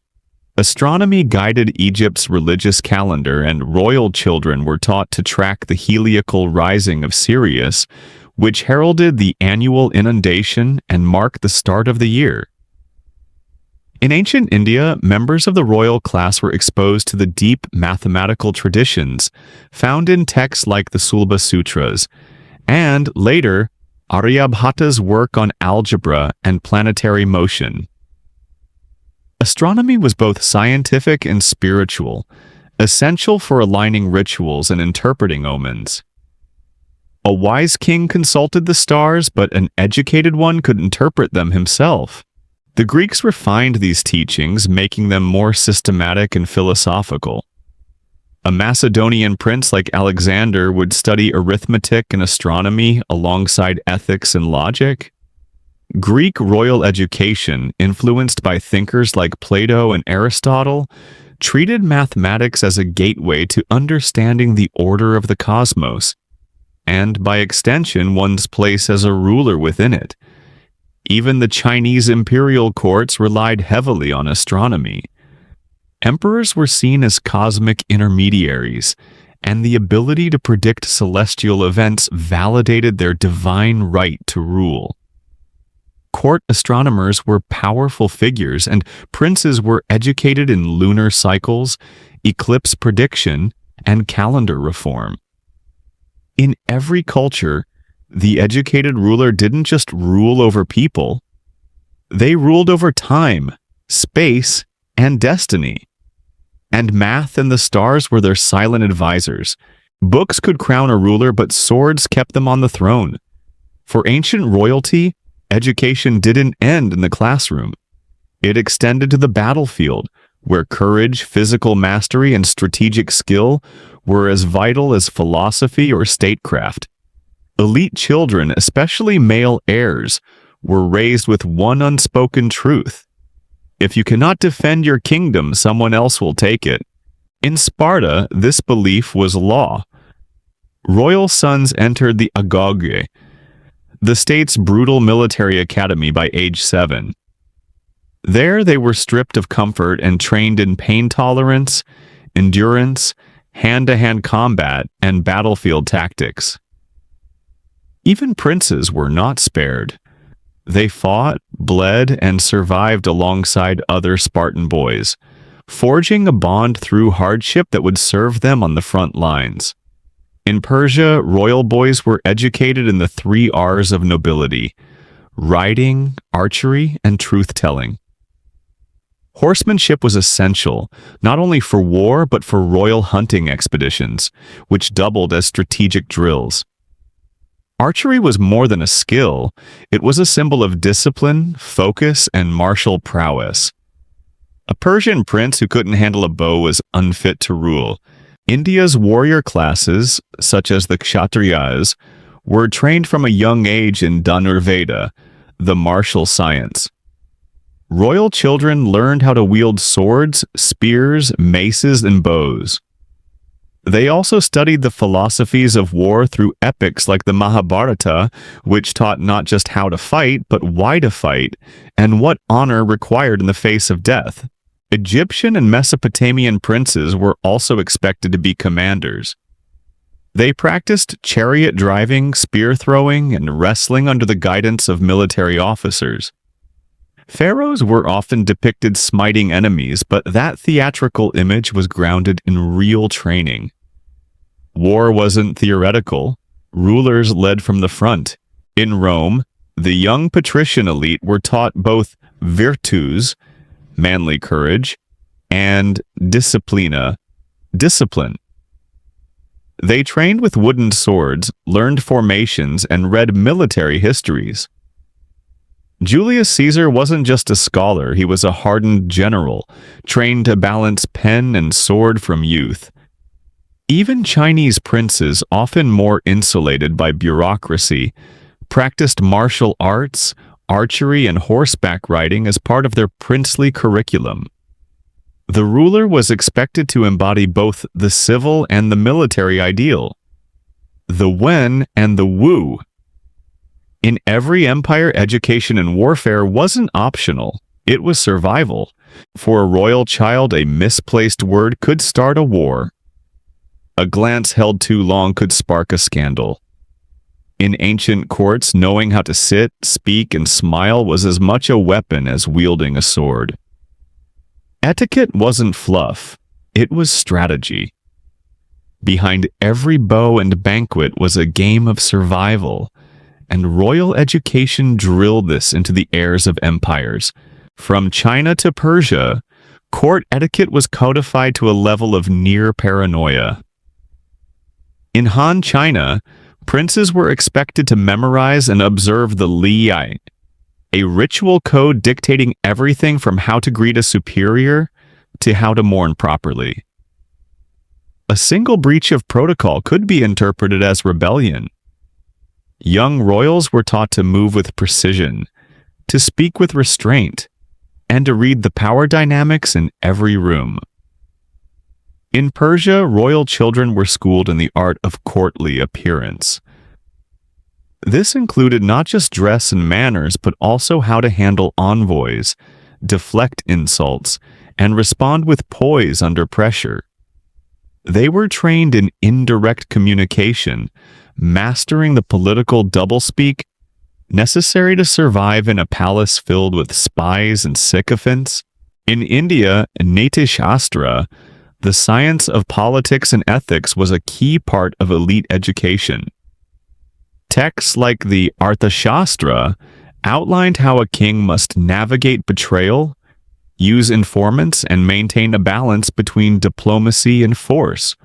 Astronomy guided Egypt's religious calendar, and royal children were taught to track the heliacal rising of Sirius, which heralded the annual inundation and marked the start of the year. In ancient India, members of the royal class were exposed to the deep mathematical traditions found in texts like the Sulba Sutras, and later, Aryabhata's work on algebra and planetary motion. Astronomy was both scientific and spiritual, essential for aligning rituals and interpreting omens. A wise king consulted the stars, but an educated one could interpret them himself. The Greeks refined these teachings, making them more systematic and philosophical. A Macedonian prince like Alexander would study arithmetic and astronomy alongside ethics and logic. Greek royal education, influenced by thinkers like Plato and Aristotle, treated mathematics as a gateway to understanding the order of the cosmos, and by extension one's place as a ruler within it. Even the Chinese imperial courts relied heavily on astronomy. Emperors were seen as cosmic intermediaries, and the ability to predict celestial events validated their divine right to rule. Court astronomers were powerful figures, and princes were educated in lunar cycles, eclipse prediction, and calendar reform. In every culture, the educated ruler didn't just rule over people. They ruled over time, space, and destiny. And math and the stars were their silent advisors. Books could crown a ruler, but swords kept them on the throne. For ancient royalty, education didn't end in the classroom. It extended to the battlefield, where courage, physical mastery, and strategic skill were as vital as philosophy or statecraft. Elite children, especially male heirs, were raised with one unspoken truth: if you cannot defend your kingdom, someone else will take it. In Sparta, this belief was law. Royal sons entered the agoge, the state's brutal military academy, by age 7. There they were stripped of comfort and trained in pain tolerance, endurance, hand-to-hand combat, and battlefield tactics. Even princes were not spared. They fought, bled, and survived alongside other Spartan boys, forging a bond through hardship that would serve them on the front lines. In Persia, royal boys were educated in the 3 R's of nobility: riding, archery, and truth-telling. Horsemanship was essential, not only for war but for royal hunting expeditions, which doubled as strategic drills. Archery was more than a skill. It was a symbol of discipline, focus, and martial prowess. A Persian prince who couldn't handle a bow was unfit to rule. India's warrior classes, such as the Kshatriyas, were trained from a young age in Dhanurveda, the martial science. Royal children learned how to wield swords, spears, maces, and bows. They also studied the philosophies of war through epics like the Mahabharata, which taught not just how to fight, but why to fight, and what honor required in the face of death. Egyptian and Mesopotamian princes were also expected to be commanders. They practiced chariot driving, spear throwing, and wrestling under the guidance of military officers. Pharaohs were often depicted smiting enemies, but that theatrical image was grounded in real training. War wasn't theoretical. Rulers led from the front. In Rome, the young patrician elite were taught both virtus, manly courage, and disciplina, discipline. They trained with wooden swords, learned formations, and read military histories. Julius Caesar wasn't just a scholar, he was a hardened general, trained to balance pen and sword from youth. Even Chinese princes, often more insulated by bureaucracy, practiced martial arts, archery, and horseback riding as part of their princely curriculum. The ruler was expected to embody both the civil and the military ideal, the wen and the wu. In every empire, education in warfare wasn't optional. It was survival. For a royal child, a misplaced word could start a war. A glance held too long could spark a scandal. In ancient courts, knowing how to sit, speak, and smile was as much a weapon as wielding a sword. Etiquette wasn't fluff. It was strategy. Behind every bow and banquet was a game of survival, and royal education drilled this into the heirs of empires. From China to Persia, court etiquette was codified to a level of near paranoia. In Han China, Princes were expected to memorize and observe the lull, a ritual code dictating everything from how to greet a superior to how to mourn properly. A single breach of protocol could be interpreted as rebellion. Young royals were taught to move with precision, to speak with restraint, and to read the power dynamics in every room. In Persia, royal children were schooled in the art of courtly appearance. This included not just dress and manners, but also how to handle envoys, deflect insults, and respond with poise under pressure. They were trained in indirect communication, mastering the political doublespeak necessary to survive in a palace filled with spies and sycophants. In India, Niti Shastra, the science of politics and ethics, was a key part of elite education. Texts like the Arthashastra outlined how a king must navigate betrayal, use informants, and maintain a balance between diplomacy and force.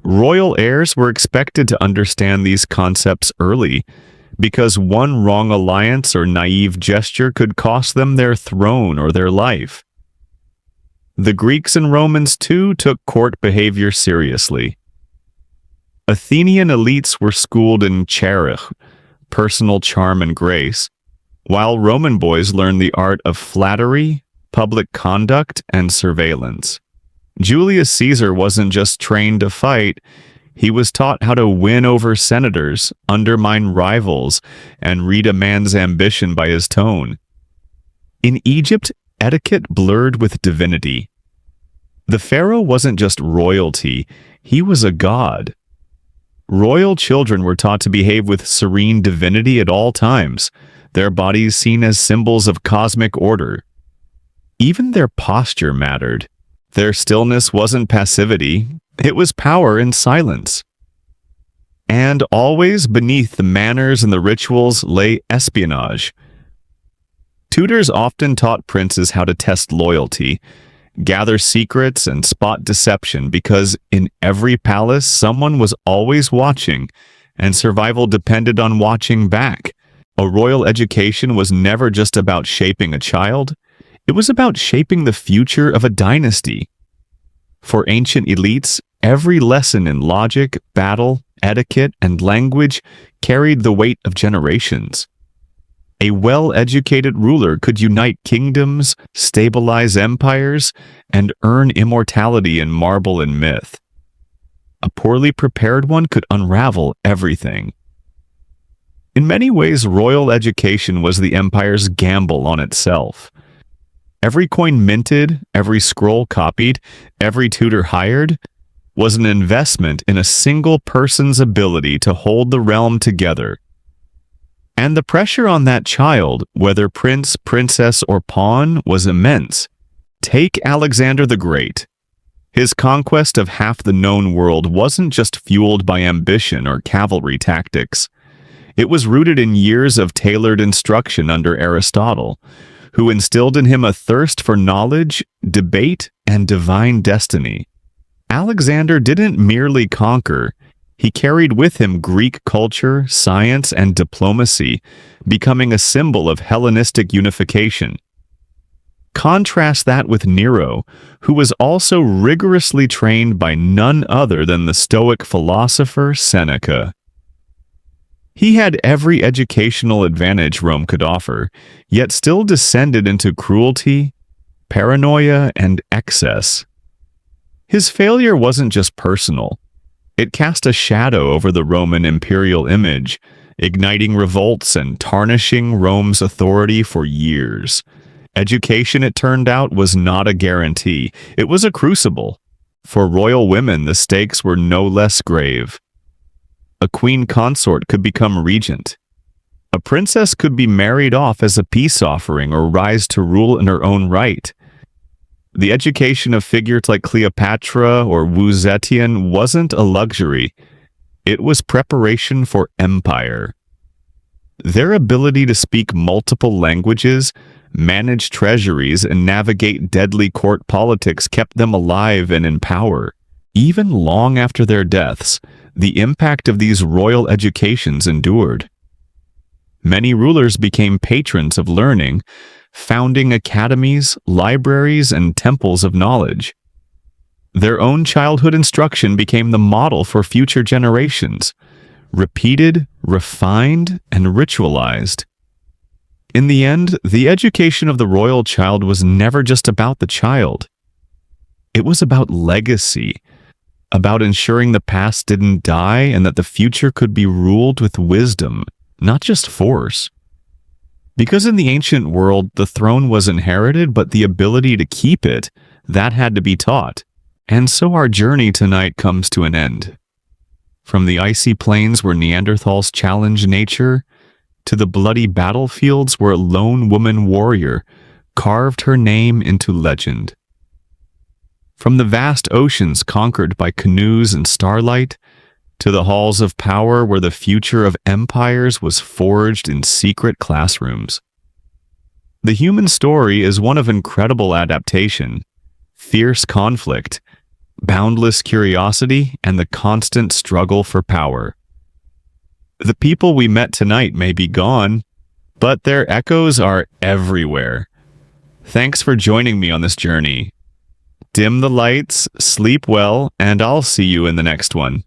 Royal heirs were expected to understand these concepts early, because one wrong alliance or naive gesture could cost them their throne or their life. The Greeks and Romans, too, took court behavior seriously. Athenian elites were schooled in charisma, personal charm and grace, while Roman boys learned the art of flattery, public conduct, and surveillance. Julius Caesar wasn't just trained to fight, he was taught how to win over senators, undermine rivals, and read a man's ambition by his tone. In Egypt, etiquette blurred with divinity. The pharaoh wasn't just royalty, he was a god. Royal children were taught to behave with serene divinity at all times, their bodies seen as symbols of cosmic order. Even their posture mattered. Their stillness wasn't passivity, it was power in silence. And always beneath the manners and the rituals lay espionage. Tutors often taught princes how to test loyalty, gather secrets, and spot deception, because in every palace someone was always watching, and survival depended on watching back. A royal education was never just about shaping a child, it was about shaping the future of a dynasty. For ancient elites, every lesson in logic, battle, etiquette, and language carried the weight of generations. A well-educated ruler could unite kingdoms, stabilize empires, and earn immortality in marble and myth. A poorly prepared one could unravel everything. In many ways, royal education was the empire's gamble on itself. Every coin minted, every scroll copied, every tutor hired was an investment in a single person's ability to hold the realm together. And the pressure on that child, whether prince, princess, or pawn, was immense. Take Alexander the Great. His conquest of half the known world wasn't just fueled by ambition or cavalry tactics. It was rooted in years of tailored instruction under Aristotle, who instilled in him a thirst for knowledge, debate, and divine destiny. Alexander didn't merely conquer, he carried with him Greek culture, science, and diplomacy, becoming a symbol of Hellenistic unification. Contrast that with Nero, who was also rigorously trained by none other than the Stoic philosopher Seneca. He had every educational advantage Rome could offer, yet still descended into cruelty, paranoia, and excess. His failure wasn't just personal. It cast a shadow over the Roman imperial image, igniting revolts and tarnishing Rome's authority for years. Education, it turned out, was not a guarantee. It was a crucible. For royal women, the stakes were no less grave. A queen consort could become regent. A princess could be married off as a peace offering or rise to rule in her own right. The education of figures like Cleopatra or Wu Zetian wasn't a luxury. It was preparation for empire. Their ability to speak multiple languages, manage treasuries, and navigate deadly court politics kept them alive and in power. Even long after their deaths, the impact of these royal educations endured. Many rulers became patrons of learning, founding academies, libraries, and temples of knowledge. Their own childhood instruction became the model for future generations, repeated, refined, and ritualized. In the end, the education of the royal child was never just about the child. It was about legacy, about ensuring the past didn't die and that the future could be ruled with wisdom, not just force. Because in the ancient world, the throne was inherited, but the ability to keep it, that had to be taught. And so our journey tonight comes to an end. From the icy plains where Neanderthals challenged nature, to the bloody battlefields where a lone woman warrior carved her name into legend. From the vast oceans conquered by canoes and starlight, to the halls of power where the future of empires was forged in secret classrooms. The human story is one of incredible adaptation, fierce conflict, boundless curiosity, and the constant struggle for power. The people we met tonight may be gone, but their echoes are everywhere. Thanks for joining me on this journey. Dim the lights, sleep well, and I'll see you in the next one.